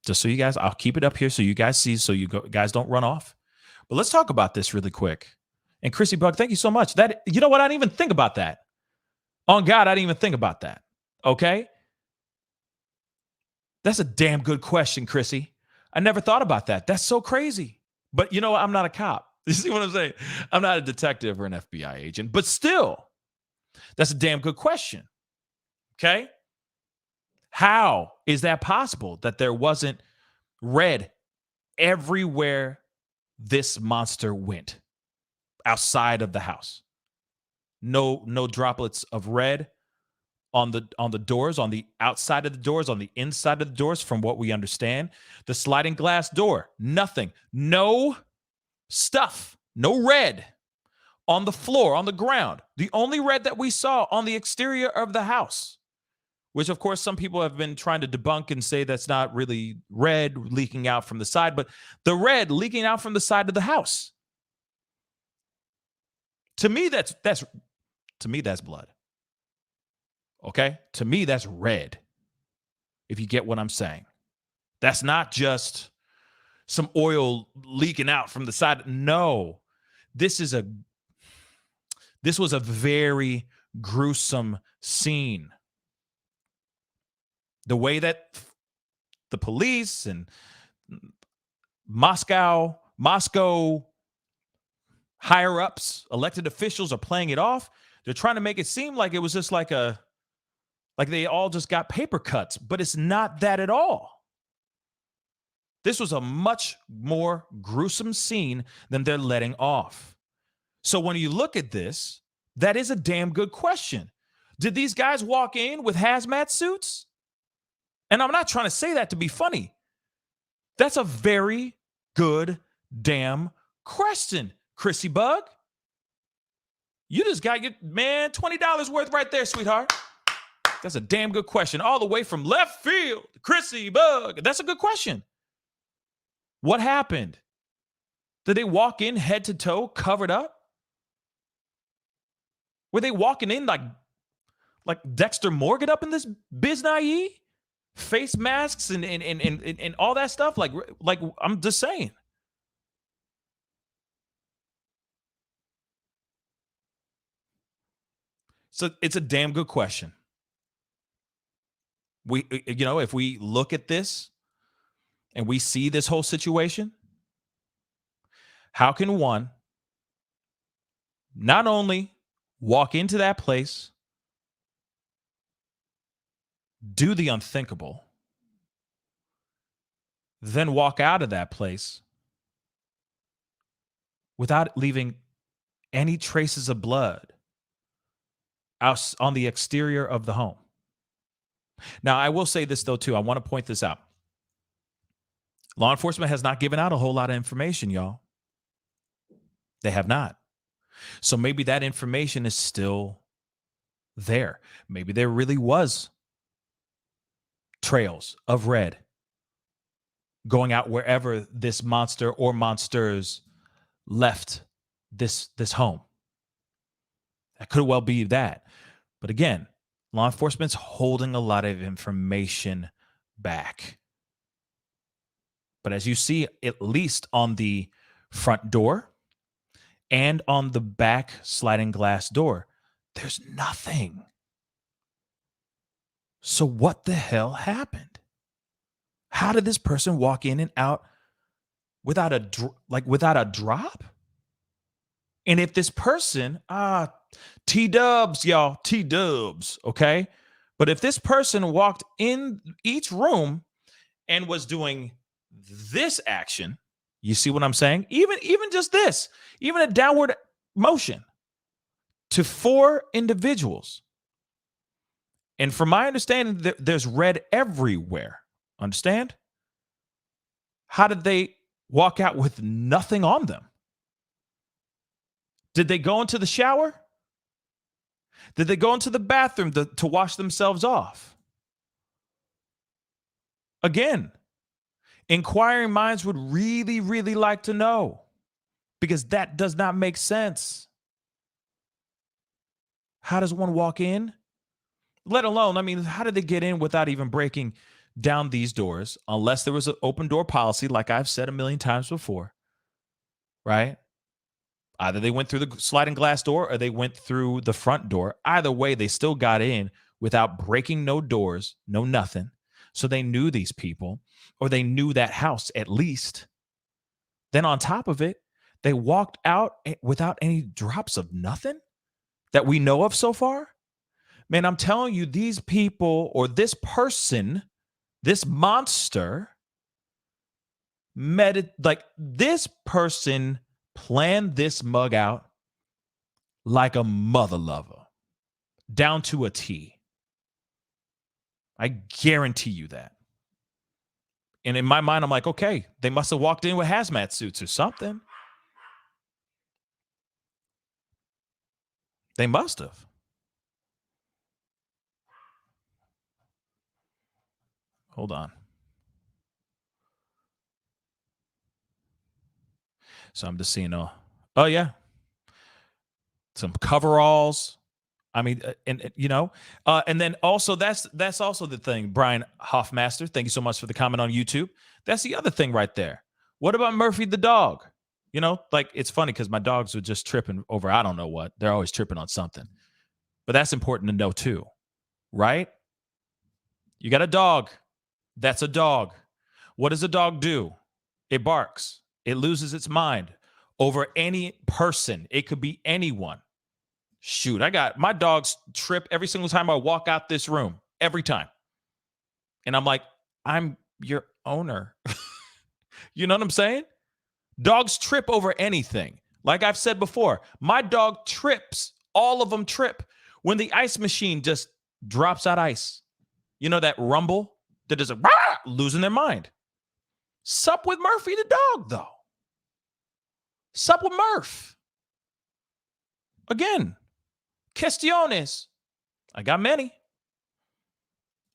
Just so you guys, I'll keep it up here so you guys see, so guys don't run off. But let's talk about this really quick. And Chrissy Bug, thank you so much. That, you know what? I didn't even think about that. On God, I didn't even think about that. Okay? That's a damn good question, Chrissy. I never thought about that. That's so crazy. But you know what? I'm not a cop. You see what I'm saying? I'm not a detective or an FBI agent. But still, that's a damn good question. Okay? How is that possible that there wasn't red everywhere this monster went outside of the house? No droplets of red on the doors, on the outside of the doors, on the inside of the doors, from what we understand. The sliding glass door, nothing. No stuff, no red on the floor, on the ground. The only red that we saw on the exterior of the house, which of course some people have been trying to debunk and say that's not really red leaking out from the side, but the red leaking out from the side of the house. To me, that's blood. Okay? To me, that's red. If you get what I'm saying. That's not just some oil leaking out from the side. No. This was a very gruesome scene. The way that the police and Moscow higher ups, elected officials are playing it off. They're trying to make it seem like it was just like they all just got paper cuts, but it's not that at all. This was a much more gruesome scene than they're letting off. So when you look at this, that is a damn good question. Did these guys walk in with hazmat suits? And I'm not trying to say that to be funny. That's a very good damn question, Chrissy Bug. You just got your, $20 worth right there, sweetheart. That's a damn good question. All the way from left field, Chrissy Bug. That's a good question. What happened? Did they walk in head to toe, covered up? Were they walking in like Dexter Morgan up in this biznai? Face masks and all that stuff? Like I'm just saying. So it's a damn good question. If we look at this and we see this whole situation, how can one not only walk into that place, do the unthinkable, then walk out of that place without leaving any traces of blood out on the exterior of the home. Now, I will say this, though, too. I want to point this out. Law enforcement has not given out a whole lot of information, y'all. They have not. So maybe that information is still there. Maybe there really was trails of red going out wherever this monster or monsters left this home. That could well be that. But again, law enforcement's holding a lot of information back. But as you see, at least on the front door and on the back sliding glass door, there's nothing. So what the hell happened? How did this person walk in and out without a drop? And if this person, T-dubs, y'all, T-dubs, okay? But if this person walked in each room and was doing this action, you see what I'm saying? Even just this, even a downward motion to 4 individuals. And from my understanding, there's red everywhere. Understand? How did they walk out with nothing on them? Did they go into the shower? Did they go into the bathroom to wash themselves off? Again, inquiring minds would really, really like to know, because that does not make sense. How does one walk in? Let alone, I mean, how did they get in without even breaking down these doors? Unless there was an open door policy, like I've said a million times before, right? Either they went through the sliding glass door or they went through the front door. Either way, they still got in without breaking no doors, no nothing. So they knew these people, or they knew that house at least. Then on top of it, they walked out without any drops of nothing that we know of so far. Man, I'm telling you, these people, or this person, this monster, this person planned this mug out like a mother lover, down to a T. I guarantee you that. And in my mind, I'm like, okay, they must have walked in with hazmat suits or something. They must have. Hold on. So I'm just seeing, oh yeah, some coveralls. I mean, and then also that's also the thing. Brian Hoffmaster, thank you so much for the comment on YouTube. That's the other thing right there. What about Murphy the dog? You know, like, it's funny because my dogs are just tripping over, I don't know what. They're always tripping on something. But that's important to know too, right? You got a dog. That's a dog. What does a dog do? It barks. It loses its mind over any person. It could be anyone. Shoot, my dogs trip every single time I walk out this room. Every time. And I'm like, I'm your owner. You know what I'm saying? Dogs trip over anything. Like I've said before, my dog trips. All of them trip when the ice machine just drops out ice. You know that rumble that is losing their mind. Sup with Murphy the dog, though. Sup with Murph. Again, questiones. I got many.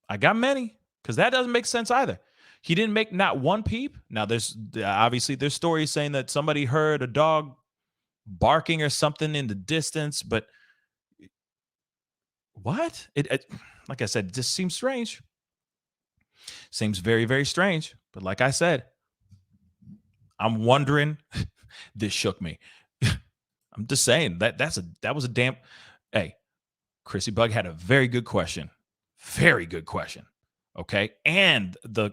Because that doesn't make sense either. He didn't make not one peep. Now, there's stories saying that somebody heard a dog barking or something in the distance, but what? It like I said, it just seems strange. Seems very, very strange. But like I said, I'm wondering. This shook me. I'm just saying that was a damn. Hey, Chrissy Bug had a very good question. Very good question. Okay. And the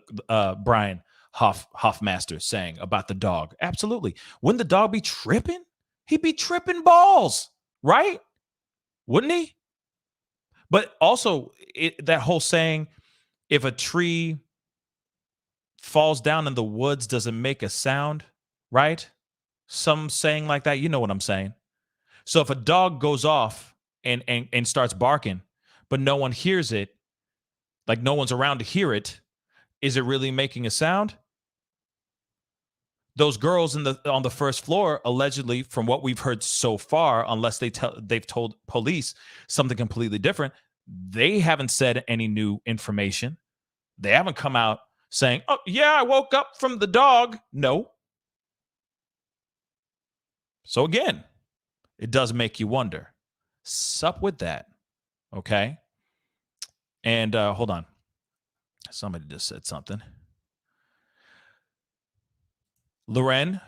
Brian Hoffmaster saying about the dog. Absolutely. Wouldn't the dog be tripping? He'd be tripping balls, right? Wouldn't he? But also that whole saying, if a tree falls down in the woods, doesn't make a sound, right? some saying like that? You know what I'm saying. So if a dog goes off and starts barking, but no one hears it, like no one's around to hear it, is it really making a sound? Those girls on the first floor, allegedly, from what we've heard so far, unless they've told police something completely different, they haven't said any new information. They haven't come out saying, "Oh yeah, I woke up from the dog." No. So again, it does make you wonder. Sup with that, okay? And hold on, somebody just said something. Lorraine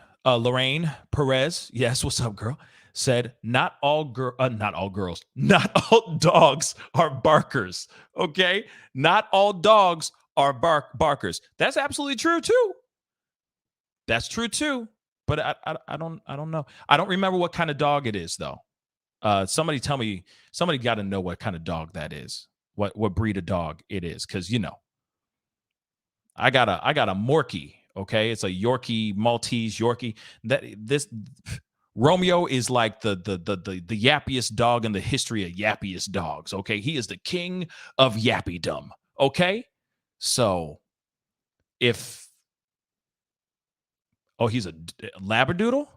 Perez, yes, what's up, girl? Said not all girls, not all dogs are barkers. Okay, not all dogs are barkers. That's absolutely true too. That's true too. But I don't know. I don't remember what kind of dog it is though. Somebody tell me. Somebody got to know what kind of dog that is. What breed of dog it is, because I got a Morkie. Okay, it's a Yorkie, Maltese Yorkie. This Romeo is like the yappiest dog in the history of yappiest dogs. Okay, he is the king of yappydom. Okay, so if he's a Labradoodle,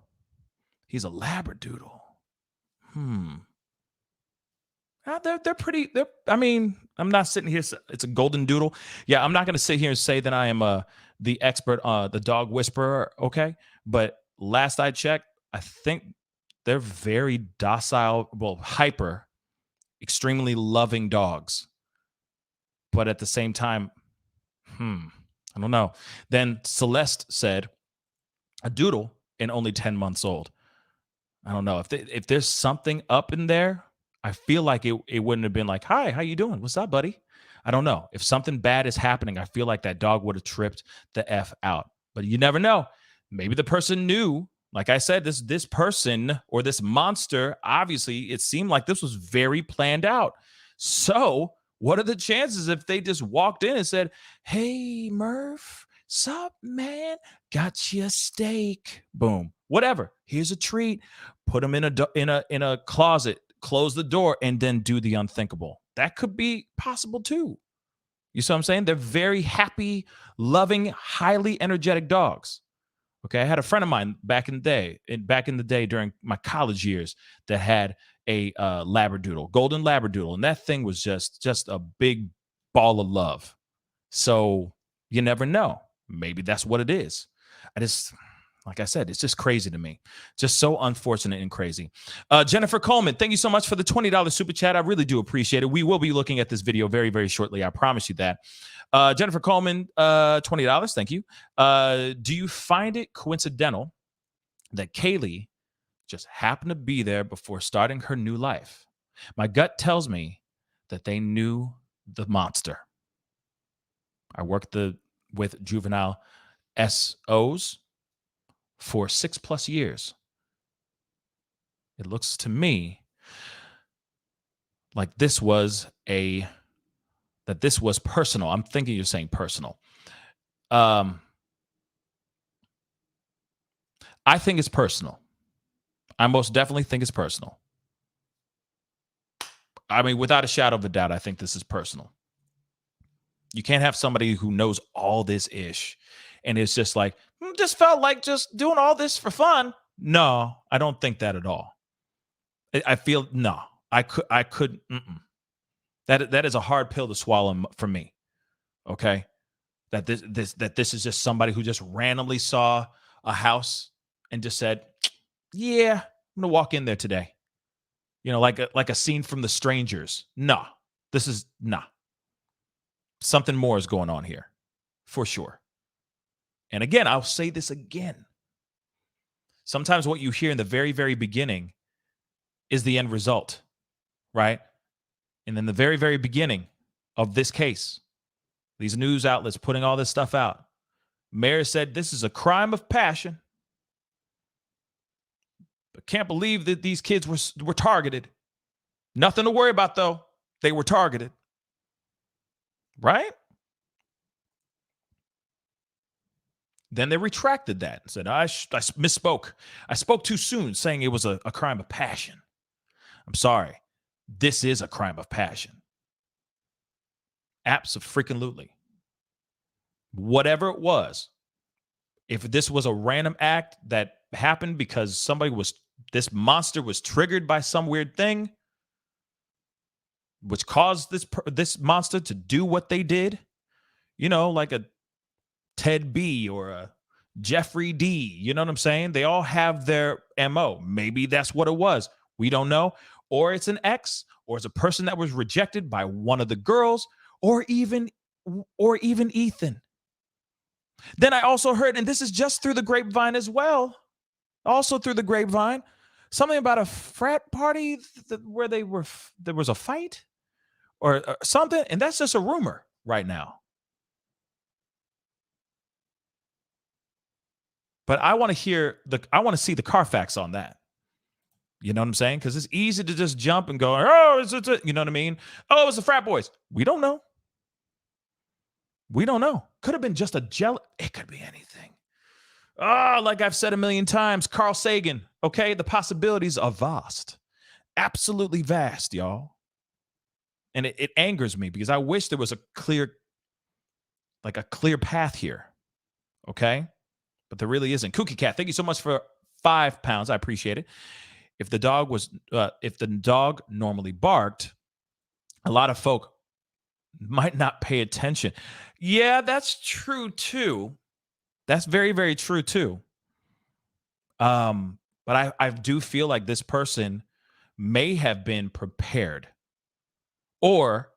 he's a Labradoodle. They're pretty. I mean, I'm not sitting here. It's a golden doodle. Yeah, I'm not going to sit here and say that I am the expert, the dog whisperer. Okay, but last I checked, I think they're very docile, well, hyper, extremely loving dogs. But at the same time, I don't know. Then Celeste said, a doodle and only 10 months old. I don't know if there's something up in there. I feel like it wouldn't have been like, "Hi, how you doing? What's up, buddy?" I don't know. If something bad is happening, I feel like that dog would have tripped the F out. But you never know. Maybe the person knew. Like I said, this person or this monster, obviously, it seemed like this was very planned out. So what are the chances if they just walked in and said, "Hey, Murph, sup, man? Got you a steak." Boom. Whatever. Here's a treat. Put them in a closet, close the door, and then do the unthinkable. That could be possible too. You see what I'm saying? They're very happy, loving, highly energetic dogs. Okay, I had a friend of mine back in the day during my college years that had a Labradoodle, golden Labradoodle, and that thing was just a big ball of love. So you never know. Maybe that's what it is. Like I said, it's just crazy to me. Just so unfortunate and crazy. Jennifer Coleman, thank you so much for the $20 super chat. I really do appreciate it. We will be looking at this video very, very shortly. I promise you that. Jennifer Coleman, $20. Thank you. Do you find it coincidental that Kaylee just happened to be there before starting her new life? My gut tells me that they knew the monster. I worked with juvenile SOs for 6+ years. It looks to me like this was personal. I'm thinking you're saying personal. I think it's personal. I most definitely think it's personal. I mean, without a shadow of a doubt, I think this is personal. You can't have somebody who knows all this ish and it's just like, just felt like just doing all this for fun. No, I don't think that at all. I feel no. I could. That is a hard pill to swallow for me. Okay, that this is just somebody who just randomly saw a house and just said, "Yeah, I'm gonna walk in there today." Like a scene from The Strangers. No, this is nah. Something more is going on here, for sure. And again, I'll say this again. Sometimes what you hear in the very, very beginning is the end result, right? And in the very, very beginning of this case, these news outlets putting all this stuff out, mayor said this is a crime of passion. But can't believe that these kids were targeted. Nothing to worry about, though. They were targeted. Right? Then they retracted that and said, I misspoke. I spoke too soon, saying it was a crime of passion. I'm sorry. This is a crime of passion. Abso-freaking-lutely. Whatever it was, if this was a random act that happened because this monster was triggered by some weird thing, which caused this monster to do what they did, like a Ted B or a Jeffrey D. You know what I'm saying? They all have their MO. Maybe that's what it was. We don't know. Or it's an ex, or it's a person that was rejected by one of the girls, or even Ethan. Then I also heard, and this is just through the grapevine as well, also through the grapevine, something about a frat party where there was a fight or something, and that's just a rumor right now. But I want to see the Carfax on that. You know what I'm saying? Because it's easy to just jump and go, oh, you know what I mean? Oh, it's the frat boys. We don't know. We don't know. Could have been just a it could be anything. Like I've said a million times, Carl Sagan, okay? The possibilities are vast. Absolutely vast, y'all. And it angers me because I wish there was a clear path here, okay? But there really isn't. Kookie Cat, thank you so much for 5 pounds. I appreciate it. If the dog normally barked, a lot of folk might not pay attention. Yeah, that's true too. That's very, very true too. But I do feel like this person may have been prepared or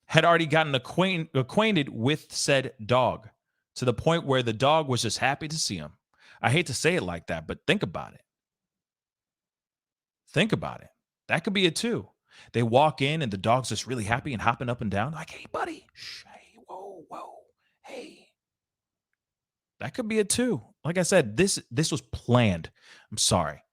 had already gotten acquainted with said dog to the point where the dog was just happy to see him. I hate to say it like that, but think about it. Think about it. That could be it too. They walk in and the dog's just really happy and hopping up and down like, hey, buddy. Shh, hey, whoa, hey. That could be it too. Like I said, this was planned. I'm sorry.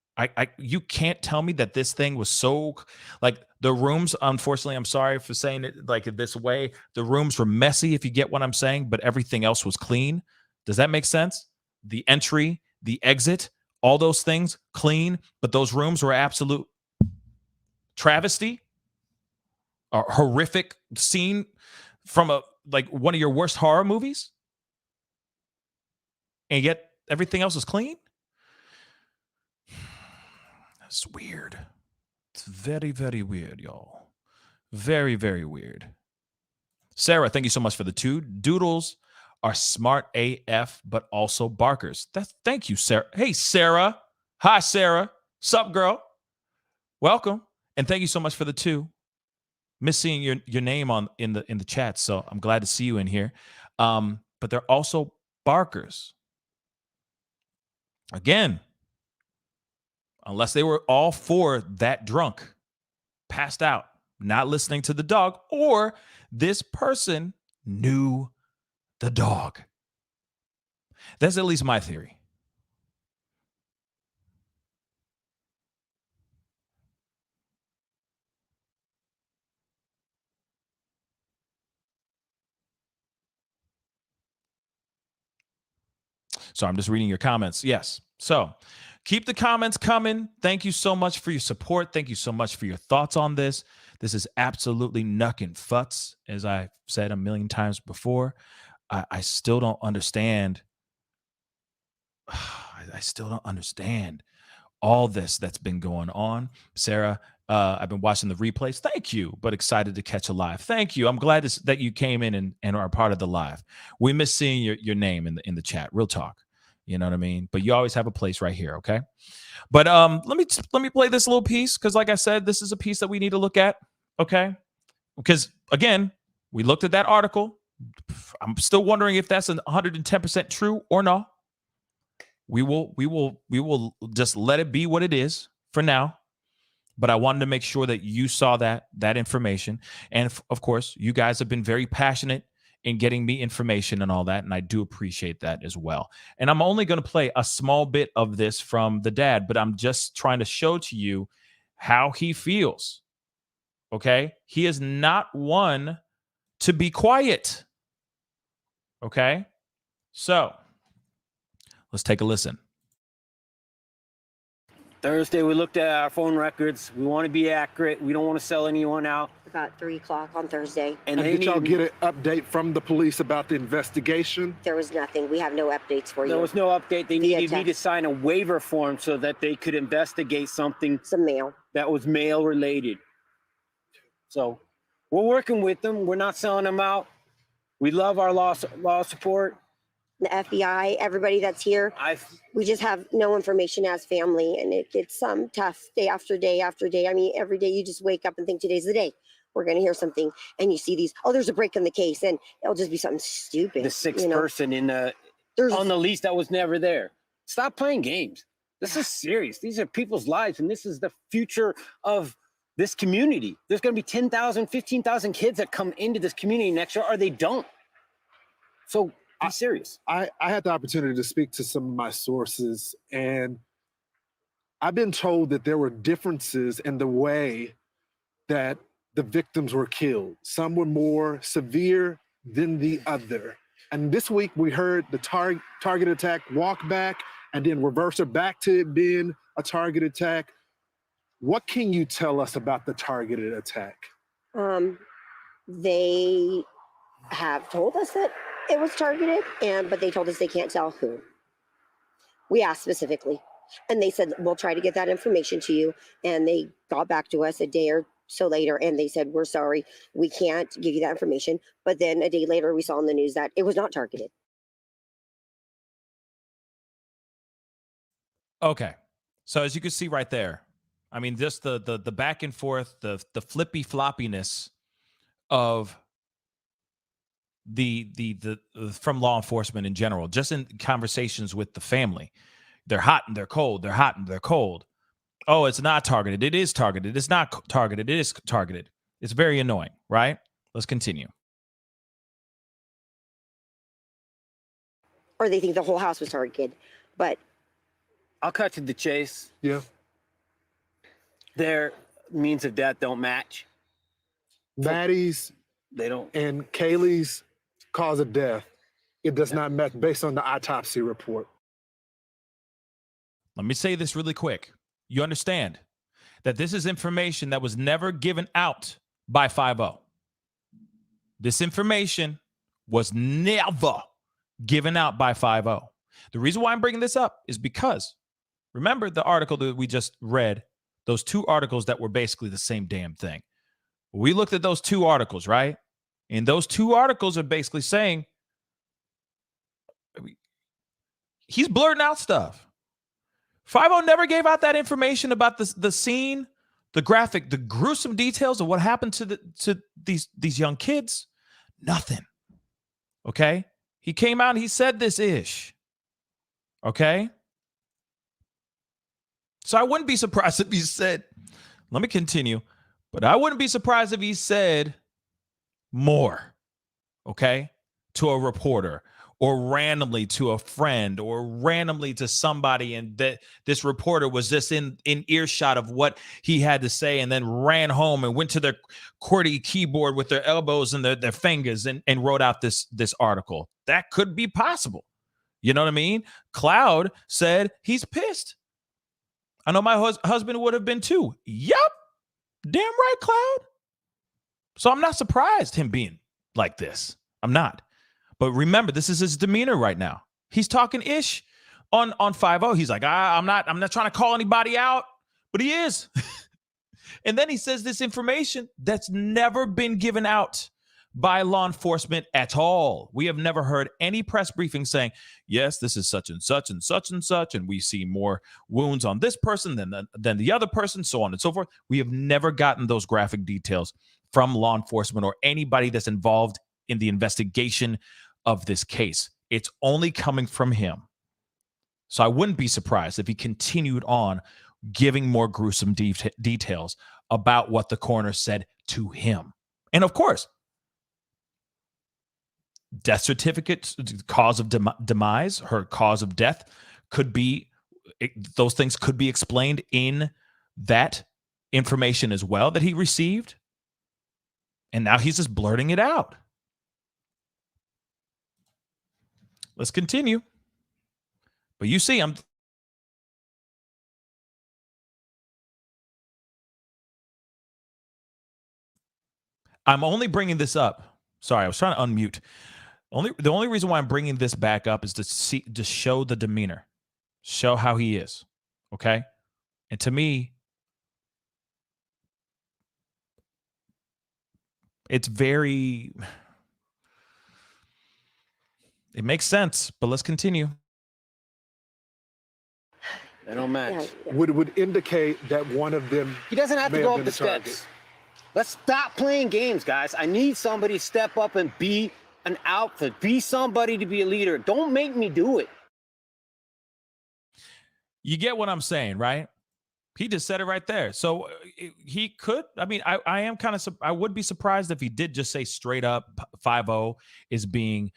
You can't tell me that this thing was so, like, the rooms, unfortunately, I'm sorry for saying it like this way. The rooms were messy, if you get what I'm saying, but everything else was clean. Does that make sense? The entry, the exit, all those things clean, but those rooms were absolute travesty, a horrific scene from one of your worst horror movies, and yet everything else is clean. That's weird. It's very, very weird, y'all. Very, very weird. Sarah, thank you so much for the 2. Doodles are smart AF, but also barkers. Thank you, Sarah. Hey, Sarah. Hi, Sarah. Sup, girl? Welcome. And thank you so much for the 2. Miss seeing your name in the chat, so I'm glad to see you in here. But they're also barkers. Again, unless they were all 4 that drunk, passed out, not listening to the dog, or this person knew the dog. That's at least my theory. So I'm just reading your comments. Yes. So keep the comments coming. Thank you so much for your support. Thank you so much for your thoughts on this. This is absolutely nuckin' futz, as I've said a million times before. I still don't understand. I still don't understand all this that's been going on. Sarah, I've been watching the replays. Thank you, but excited to catch a live. Thank you. I'm glad that you came in and are part of the live. We miss seeing your name in the chat. Real talk. You know what I mean? But you always have a place right here, okay? But let me play this little piece because, like I said, this is a piece that we need to look at, okay? Because again, we looked at that article. I'm still wondering if that's 110% true or not. We will just let it be what it is for now. But I wanted to make sure that you saw that information. And of course, you guys have been very passionate in getting me information and all that. And I do appreciate that as well. And I'm only going to play a small bit of this from the dad, but I'm just trying to show to you how he feels. Okay? He is not one to be quiet. Okay? So let's take a listen. Thursday, we looked at our phone records. We want to be accurate. We don't want to sell anyone out. About 3 o'clock on Thursday. And did y'all get an update from the police about the investigation? There was nothing. We have no updates for you. There was no update. They needed me to text. sign a waiver form so that they could investigate something Some mail. that was mail related. So we're working with them. We're not selling them out. We love our law support. The FBI, everybody that's here. We just have no information as family, and it's tough day after day after day. I mean, every day you just wake up and think today's the day. We're going to hear something, and you see these, there's a break in the case, and it'll just be something stupid. The sixth person on the lease that was never there. Stop playing games. This is serious. These are people's lives, and this is the future of this community. There's going to be 10,000, 15,000 kids that come into this community next year, or they don't. So be serious. I had the opportunity to speak to some of my sources, and I've been told that there were differences in the way that the victims were killed. Some were more severe than the other. And this week we heard the target attack walk back and then reverse it back to it being a target attack. What can you tell us about the targeted attack? They have told us that it was targeted, but they told us they can't tell who. We asked specifically, and they said, we'll try to get that information to you. And they got back to us a day or so later, and they said, we're sorry, we can't give you that information. But then a day later, we saw in the news that it was not targeted. Okay. So as you can see right there, I mean, just the back and forth, the flippy floppiness of the from law enforcement in general, just in conversations with the family. They're hot and they're cold. They're hot and they're cold. Oh, it's not targeted. It is targeted. It's not targeted. It is targeted. It's very annoying, right? Let's continue. Or they think the whole house was targeted. But I'll cut to the chase. Yeah. Their means of death don't match. Maddie's They don't. and Kaylee's cause of death, it does not match based on the autopsy report. Let me say this really quick. You understand that this is information that was never given out by 5-0. This information was never given out by 5-0. The reason why I'm bringing this up is because, remember the article that we just read, those two articles that were basically the same damn thing. We looked at those two articles, right? And those two articles are basically saying he's blurting out stuff. 5-0 never gave out that information about the scene, the graphic, the gruesome details of what happened to these young kids. Nothing. Okay? He came out and he said this ish. Okay? So I wouldn't be surprised if he said, let me continue, but I wouldn't be surprised if he said more, okay, to a reporter or randomly to a friend or randomly to somebody, and that this reporter was just in earshot of what he had to say and then ran home and went to their QWERTY keyboard with their elbows and their fingers and wrote out this article. That could be possible. You know what I mean? Cloud said he's pissed. I know my husband would have been too. Yup. Damn right, Cloud. So I'm not surprised him being like this. I'm not. But remember, this is his demeanor right now. He's talking ish on 5-0. He's like, I'm not trying to call anybody out, but he is. And then he says this information that's never been given out by law enforcement at all. We have never heard any press briefing saying, yes, this is such and such and such and such, and we see more wounds on this person than the other person, so on and so forth. We have never gotten those graphic details from law enforcement or anybody that's involved in the investigation of this case. It's only coming from him. So I wouldn't be surprised if he continued on giving more gruesome details about what the coroner said to him. And of course, death certificate, cause of demise, her cause of death could be, those things could be explained in that information as well that he received. And now he's just blurting it out. Let's continue. But you see, I'm only bringing this up. Sorry, I was trying to unmute. The only reason why I'm bringing this back up is to show the demeanor, show how he is. Okay, and to me, it's very. It makes sense, but let's continue. They don't match. Would indicate that one of them. He doesn't have to may go have up been the a target. steps. Let's stop playing games, guys. I need somebody to step up and be an alpha. Be somebody to be a leader. Don't make me do it. You get what I'm saying, right? He just said it right there. So he could. I mean, I am kind of. I would be surprised if he did just say straight up 5-0 is being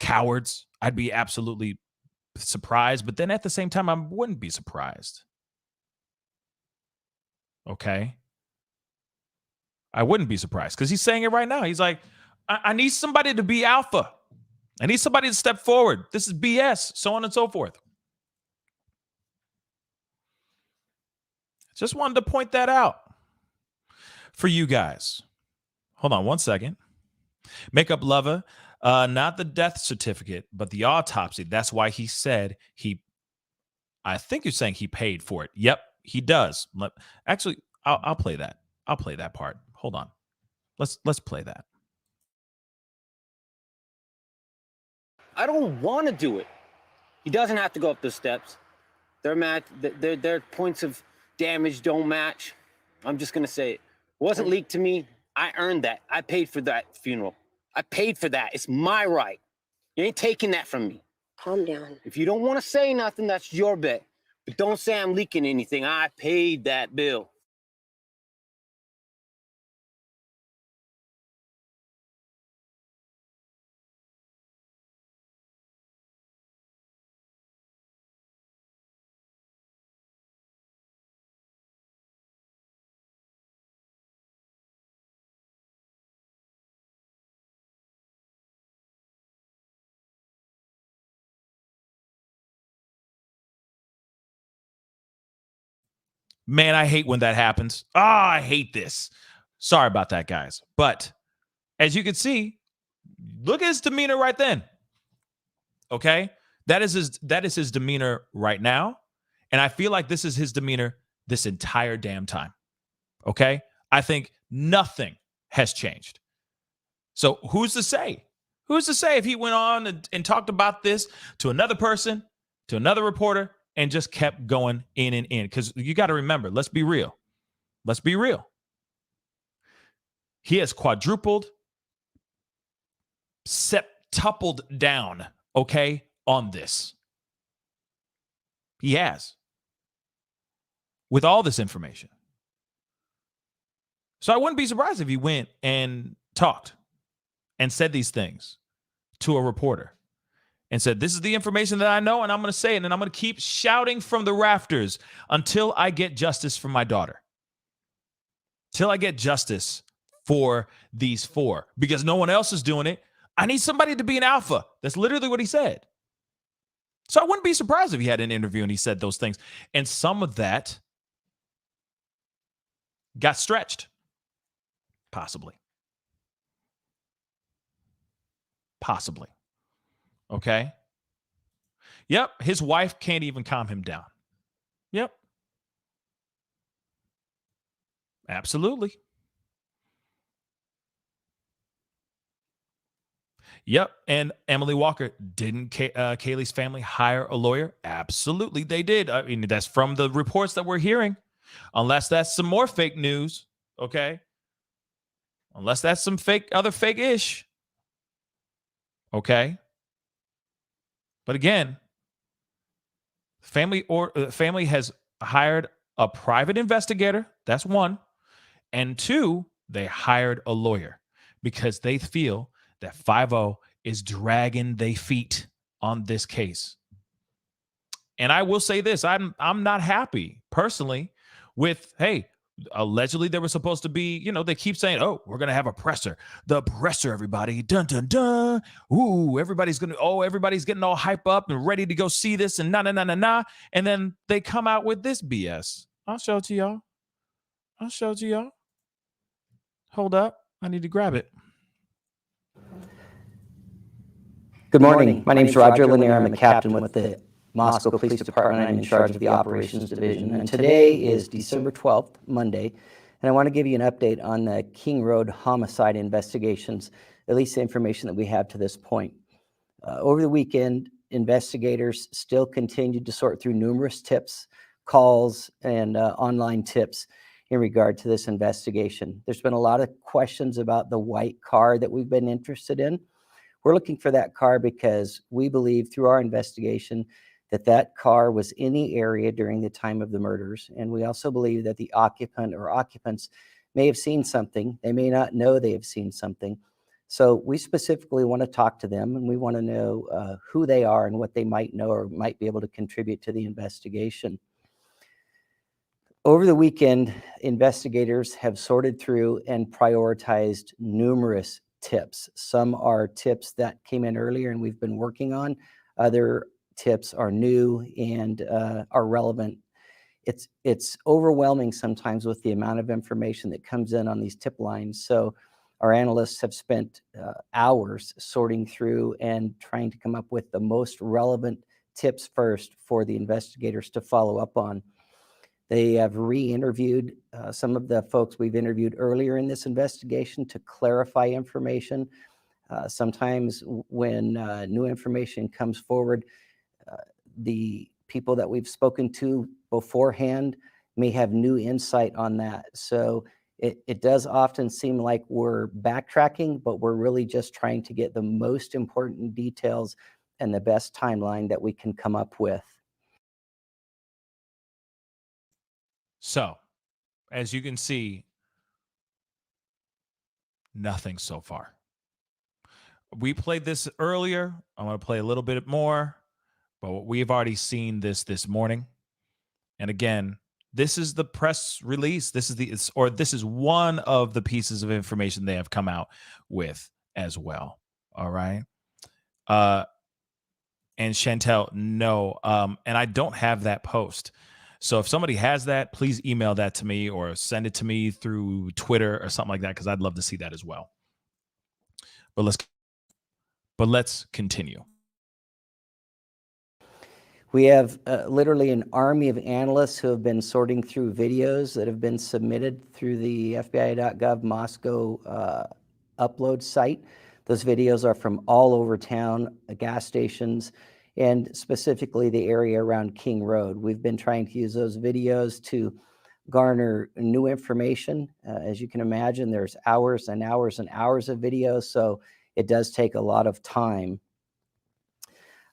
cowards. I'd be absolutely surprised. But then at the same time, I wouldn't be surprised. Okay. I wouldn't be surprised because he's saying it right now. He's like, I need somebody to be alpha. I need somebody to step forward. This is BS, so on and so forth. Just wanted to point that out for you guys. Hold on one second. Makeup lover, not the death certificate, but the autopsy. That's why he said I think you're saying he paid for it. Yep, he does. Actually, I'll play that. I'll play that part. Hold on. Let's play that. I don't want to do it. He doesn't have to go up the steps. Their points of damage don't match. I'm just gonna say it wasn't leaked to me. I earned that. I paid for that funeral. I paid for that. It's my right. You ain't taking that from me. Calm down. If you don't want to say nothing, that's your bet. But don't say I'm leaking anything. I paid that bill. Man, I hate when that happens. I hate this. Sorry about that, guys. But as you can see, look at his demeanor right then. Okay? That is his demeanor right now. And I feel like this is his demeanor this entire damn time. Okay? I think nothing has changed. So who's to say? Who's to say if he went on and talked about this to another person, to another reporter, and just kept going in and in? Because you got to remember, let's be real. Let's be real. He has quadrupled, septupled down, okay, on this. He has. With all this information. So I wouldn't be surprised if he went and talked and said these things to a reporter and said, this is the information that I know, and I'm going to say it, and I'm going to keep shouting from the rafters until I get justice for my daughter. Till I get justice for these four. Because no one else is doing it. I need somebody to be an alpha. That's literally what he said. So I wouldn't be surprised if he had an interview and he said those things. And some of that got stretched. Possibly. Okay. Yep. His wife can't even calm him down. Yep. Absolutely. Yep. And Emily Walker, didn't Kaylee's family hire a lawyer? Absolutely, they did. I mean, that's from the reports that we're hearing. Unless that's some more fake news. Okay. Unless that's some other fake-ish. Okay. But again, family has hired a private investigator. That's one. And two, they hired a lawyer because they feel that 5-0 is dragging their feet on this case. And I will say this, I'm not happy personally with, hey, allegedly there was supposed to be, they keep saying, oh, we're going to have a presser. The presser, everybody. Dun, dun, dun. Ooh, everybody's getting all hype up and ready to go see this and nah. And then they come out with this BS. I'll show it to y'all. Hold up. I need to grab it. Good morning. My name is Roger Lanier. I'm a captain with the Moscow Police Department. I'm in charge of the Operations Division. And today is December 12th, Monday. And I want to give you an update on the King Road homicide investigations, at least the information that we have to this point. Over the weekend, investigators still continued to sort through numerous tips, calls, and online tips in regard to this investigation. There's been a lot of questions about the white car that we've been interested in. We're looking for that car because we believe through our investigation that car was in the area during the time of the murders. And we also believe that the occupant or occupants may have seen something. They may not know they have seen something. So we specifically want to talk to them, and we want to know who they are and what they might know or might be able to contribute to the investigation. Over the weekend, investigators have sorted through and prioritized numerous tips. Some are tips that came in earlier and we've been working on. Other tips are new and are relevant. It's overwhelming sometimes with the amount of information that comes in on these tip lines. So our analysts have spent hours sorting through and trying to come up with the most relevant tips first for the investigators to follow up on. They have re-interviewed some of the folks we've interviewed earlier in this investigation to clarify information. Sometimes when new information comes forward, the people that we've spoken to beforehand may have new insight on that. So it does often seem like we're backtracking, but we're really just trying to get the most important details and the best timeline that we can come up with. So, as you can see, nothing so far. We played this earlier. I'm going to play a little bit more, but we've already seen this morning. And again, this is the press release. This is one of the pieces of information they have come out with as well. All right. And Chantel, no. And I don't have that post. So if somebody has that, please email that to me or send it to me through Twitter or something like that, because I'd love to see that as well. But let's continue. We have literally an army of analysts who have been sorting through videos that have been submitted through the FBI.gov Moscow upload site. Those videos are from all over town, gas stations, and specifically the area around King Road. We've been trying to use those videos to garner new information. As you can imagine, there's hours and hours and hours of video, so it does take a lot of time.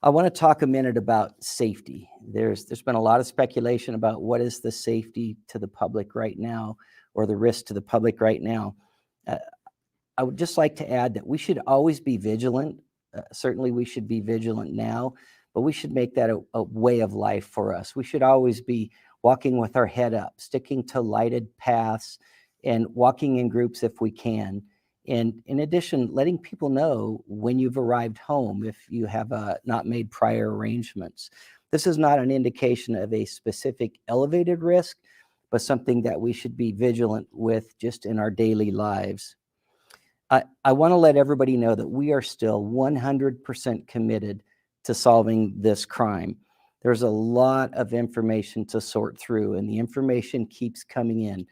I want to talk a minute about safety. There's been a lot of speculation about what is the safety to the public right now, or the risk to the public right now. I would just like to add that we should always be vigilant. Certainly we should be vigilant now, but we should make that a way of life for us. We should always be walking with our head up, sticking to lighted paths, and walking in groups if we can. And in addition, letting people know when you've arrived home if you have not made prior arrangements. This is not an indication of a specific elevated risk, but something that we should be vigilant with just in our daily lives. I want to let everybody know that we are still 100% committed to solving this crime. There's a lot of information to sort through, and the information keeps coming in.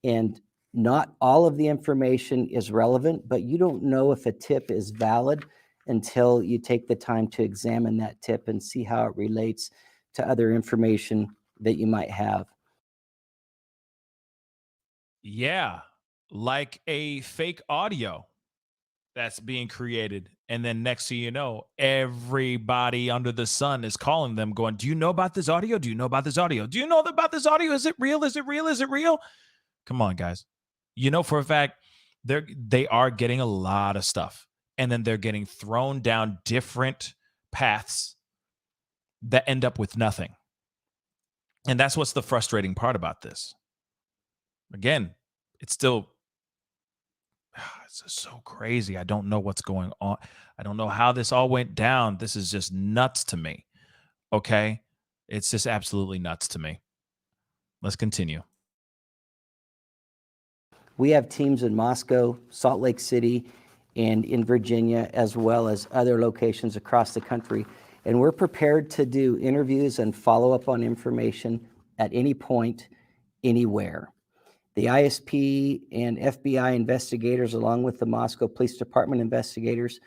And not all of the information is relevant, but you don't know if a tip is valid until you take the time to examine that tip and see how it relates to other information that you might have. Yeah, like a fake audio that's being created. And then next thing you know, everybody under the sun is calling them going, do you know about this audio? Do you know about this audio? Do you know about this audio? Is it real? Is it real? Is it real? Come on, guys. You know for a fact, they are getting a lot of stuff. And then they're getting thrown down different paths that end up with nothing. And that's what's the frustrating part about this. Again, it's just so crazy. I don't know what's going on. I don't know how this all went down. This is just nuts to me. Okay? It's just absolutely nuts to me. Let's continue. We have teams in Moscow, Salt Lake City, and in Virginia, as well as other locations across the country. And we're prepared to do interviews and follow up on information at any point, anywhere. The ISP and FBI investigators, along with the Moscow Police Department investigators,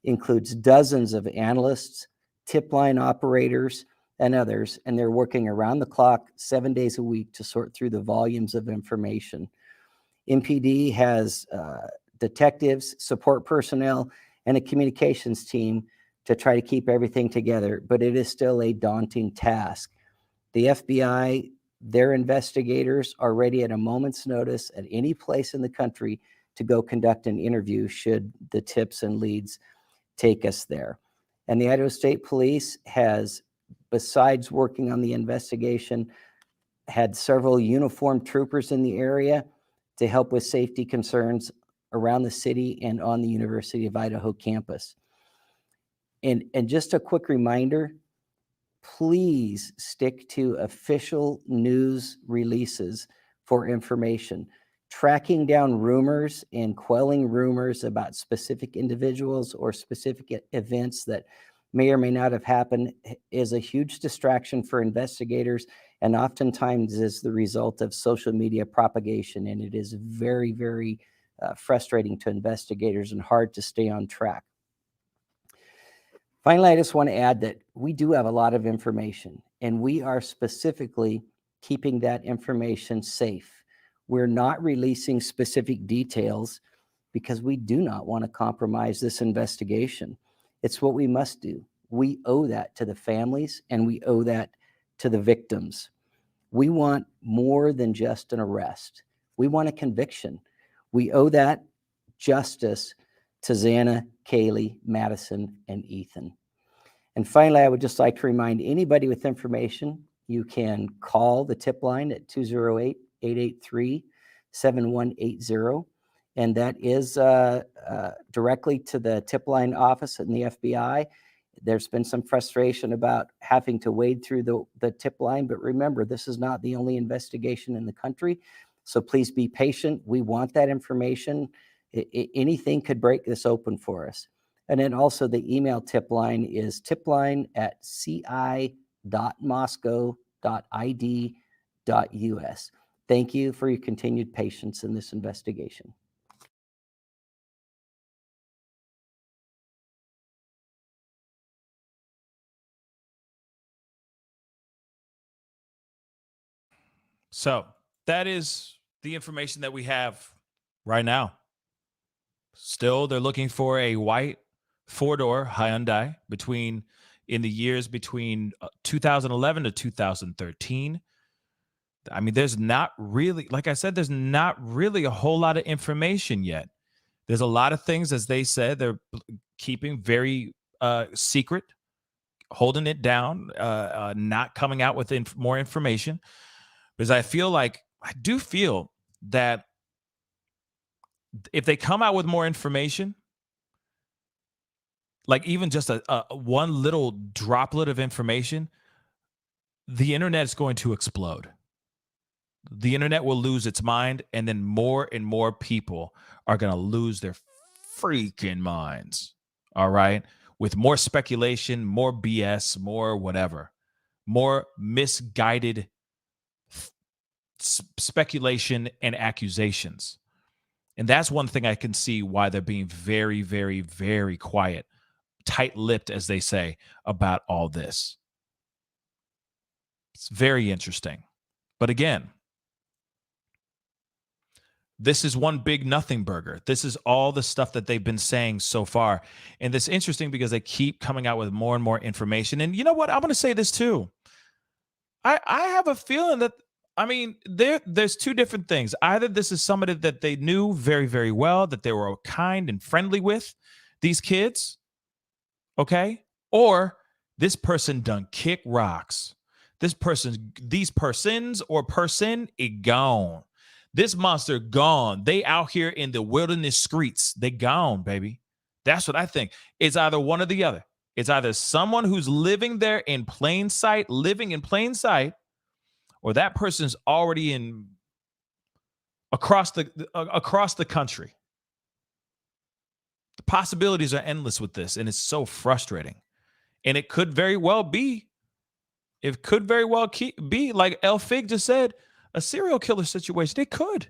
includes dozens of analysts, tip line operators, and others, and they're working around the clock, 7 days a week to sort through the volumes of information. MPD has detectives, support personnel, and a communications team to try to keep everything together, but it is still a daunting task. The FBI, their investigators are ready at a moment's notice at any place in the country to go conduct an interview should the tips and leads take us there. And the Idaho State Police has, besides working on the investigation, had several uniformed troopers in the area to help with safety concerns around the city and on the University of Idaho campus. And just a quick reminder, please stick to official news releases for information. Tracking down rumors and quelling rumors about specific individuals or specific events that may or may not have happened is a huge distraction for investigators, and oftentimes is the result of social media propagation. And it is very, very frustrating to investigators and hard to stay on track. Finally, I just want to add that we do have a lot of information, and we are specifically keeping that information safe. We're not releasing specific details because we do not want to compromise this investigation. It's what we must do. We owe that to the families, and we owe that to the victims. We want more than just an arrest. We want a conviction. We owe that justice to Xana, Kaylee, Madison, and Ethan. And finally, I would just like to remind anybody with information, you can call the tip line at 208-883-7180. And that is directly to the tip line office in the FBI. There's been some frustration about having to wade through the tip line, but remember, this is not the only investigation in the country. So please be patient. We want that information. Anything could break this open for us. And then also the email tip line is tipline@ci.moscow.id.us. Thank you for your continued patience in this investigation. So that is the information that we have right now. Still, they're looking for a white four-door Hyundai in the years between 2011 to 2013. I mean, there's not really, like I said, there's not really a whole lot of information yet. There's a lot of things, as they said, they're keeping very secret, holding it down, not coming out with more information. Because I do feel that if they come out with more information, like even just a one little droplet of information, the internet is going to explode. The internet will lose its mind, and then more and more people are going to lose their freaking minds. All right? With more speculation, more BS, more whatever, more misguided speculation and accusations. And that's one thing I can see why they're being very, very, very quiet, tight-lipped, as they say, about all this. It's very interesting. But again, this is one big nothing burger. This is all the stuff that they've been saying so far. And it's interesting because they keep coming out with more and more information. And you know what? I'm going to say this too. I have a feeling that, I mean, there's two different things. Either this is somebody that they knew very, very well, that they were kind and friendly with, these kids, okay? Or this person done kick rocks. These persons or person, it gone. This monster gone. They out here in the wilderness streets. They gone, baby. That's what I think. It's either one or the other. It's either someone who's living there in plain sight, or that person's already in across the country. The possibilities are endless with this, and it's so frustrating. And it could very well be, be like El Fig just said, a serial killer situation. It could.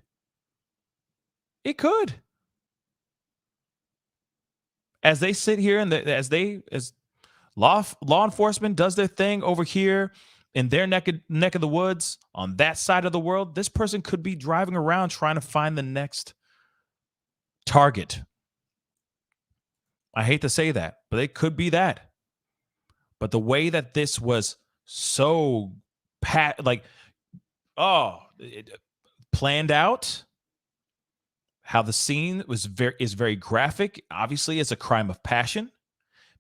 As they sit here and as law enforcement does their thing over here in their neck of the woods on that side of the world, this person could be driving around trying to find the next target. I hate to say that, but it could be that. But the way that this was so planned out, how the scene is very graphic. Obviously, it's a crime of passion.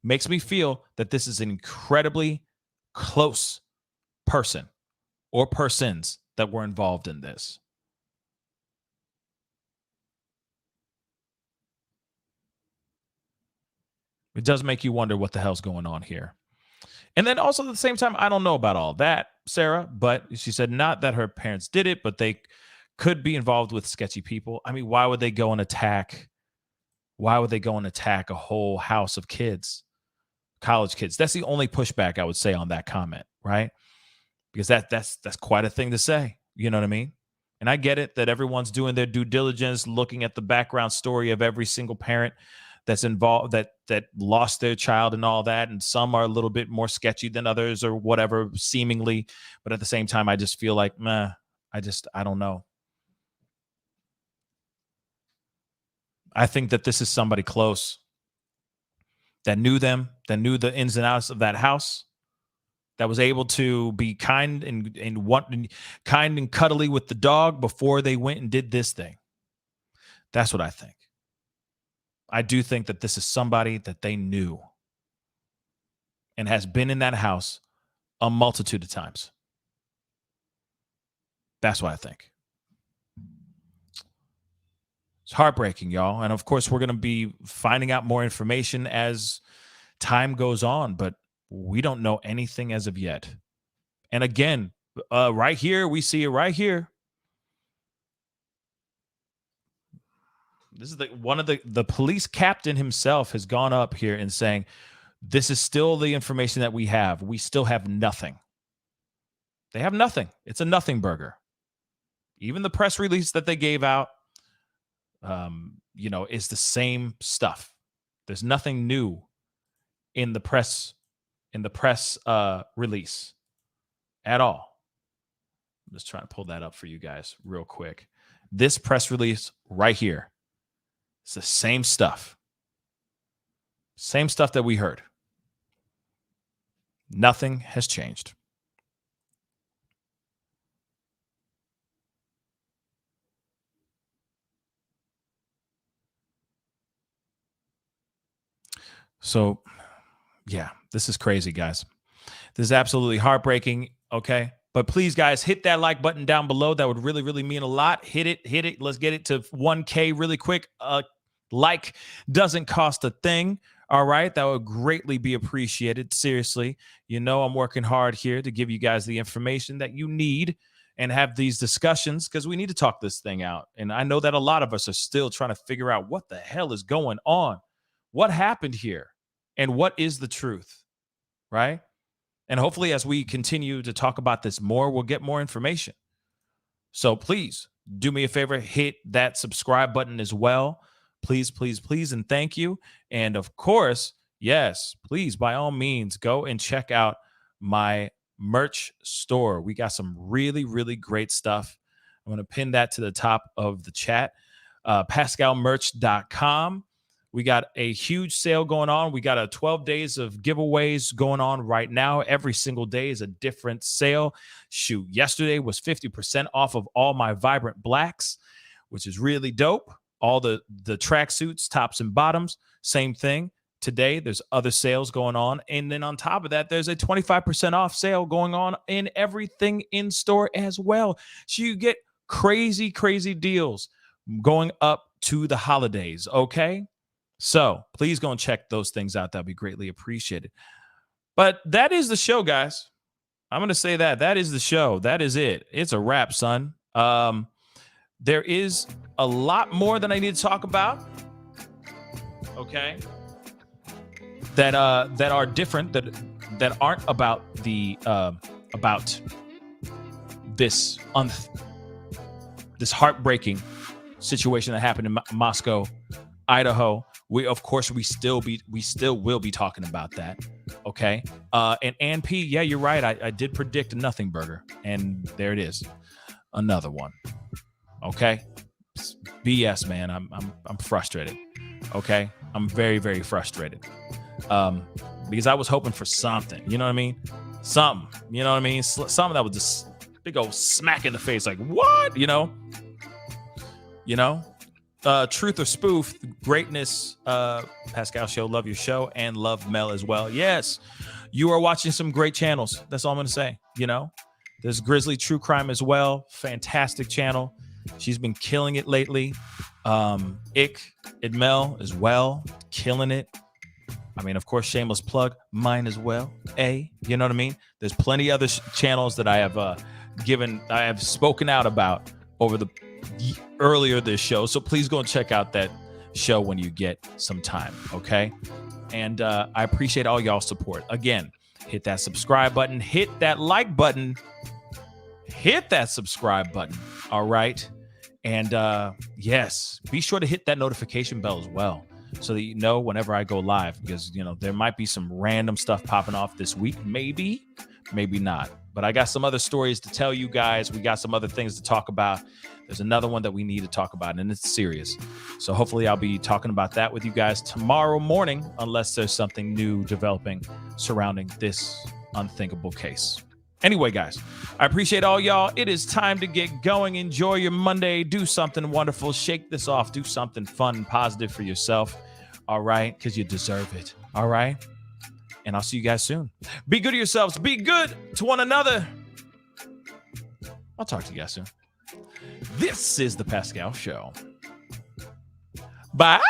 Makes me feel that this is an incredibly close person or persons that were involved in this. It does make you wonder what the hell's going on here. And then also at the same time, I don't know about all that, Sarah, but she said not that her parents did it, but they could be involved with sketchy people. I mean, why would they go and attack? Why would they go and attack a whole house of kids, college kids? That's the only pushback I would say on that comment, right? Because that's quite a thing to say. You know what I mean? And I get it that everyone's doing their due diligence, looking at the background story of every single parent that's involved, that lost their child and all that. And some are a little bit more sketchy than others or whatever, seemingly. But at the same time, I just feel like, I don't know. I think that this is somebody close that knew them, that knew the ins and outs of that house, that was able to be kind and cuddly with the dog before they went and did this thing. That's what I think. I do think that this is somebody that they knew and has been in that house a multitude of times. That's what I think. It's heartbreaking, y'all. And of course, we're going to be finding out more information as time goes on, but we don't know anything as of yet. And again, right here, we see it right here. This is one of the police captain himself has gone up here and saying, this is still the information that we have. We still have nothing. They have nothing. It's a nothing burger. Even the press release that they gave out, is the same stuff. There's nothing new in the press release at all. I'm just trying to pull that up for you guys real quick. This press release right here. It's the same stuff. Same stuff that we heard. Nothing has changed. So, yeah, this is crazy, guys. This is absolutely heartbreaking, okay? But please, guys, hit that like button down below. That would really, really mean a lot. Hit it. Let's get it to 1K really quick. Like doesn't cost a thing, all right? That would greatly be appreciated, seriously. You know I'm working hard here to give you guys the information that you need and have these discussions because we need to talk this thing out. And I know that a lot of us are still trying to figure out what the hell is going on. What happened here? And what is the truth, right? And hopefully as we continue to talk about this more, we'll get more information. So please do me a favor, hit that subscribe button as well. Please, please, please, and thank you. And of course, yes, please, by all means, go and check out my merch store. We got some really, really great stuff. I'm going to pin that to the top of the chat, pascalmerch.com. We got a huge sale going on. We got 12 days of giveaways going on right now. Every single day is a different sale. Shoot, yesterday was 50% off of all my Vibrant Blacks, which is really dope. All the tracksuits, tops and bottoms, same thing. Today, there's other sales going on. And then on top of that, there's a 25% off sale going on in everything in store as well. So you get Crazy, crazy deals going up to the holidays. Okay. So please go and check those things out. That'd be greatly appreciated. But that is the show, guys. I'm going to say that is the show. That is it. It's a wrap, son. There is a lot more that I need to talk about. Okay. That are different, that aren't about the about this this heartbreaking situation that happened in Moscow, Idaho. We still will be talking about that. Okay. And P, yeah, you're right. I did predict a nothing burger, and there it is, another one. Okay. BS, man. I'm frustrated. Okay. I'm very, very frustrated. Because I was hoping for something, you know what I mean? Something, you know what I mean? Something that was just big old smack in the face, like, what? You know? Truth or spoof, greatness, Pascal Show, love your show, and love Mel as well. Yes, you are watching some great channels. That's all I'm going to say. There's Grizzly True Crime as well. Fantastic channel. She's been killing it lately. Mel as well, killing it. I mean, of course, shameless plug, mine as well. You know what I mean? There's plenty other channels that I have spoken out about over the earlier this show. So please go and check out that show when you get some time. Okay. And I appreciate all y'all support. Again, hit that subscribe button, hit that like button, hit that subscribe button. All right. And yes, be sure to hit that notification bell as well, so that you know whenever I go live, because there might be some random stuff popping off this week, maybe not, but I got some other stories to tell you guys. We got some other things to talk about. There's another one that we need to talk about, and it's serious. So hopefully I'll be talking about that with you guys tomorrow morning, unless there's something new developing surrounding this unthinkable case. Anyway, guys, I appreciate all y'all. It is time to get going. Enjoy your Monday. Do something wonderful. Shake this off. Do something fun and positive for yourself. All right? Because you deserve it. All right? And I'll see you guys soon. Be good to yourselves. Be good to one another. I'll talk to you guys soon. This is The Pascal Show. Bye.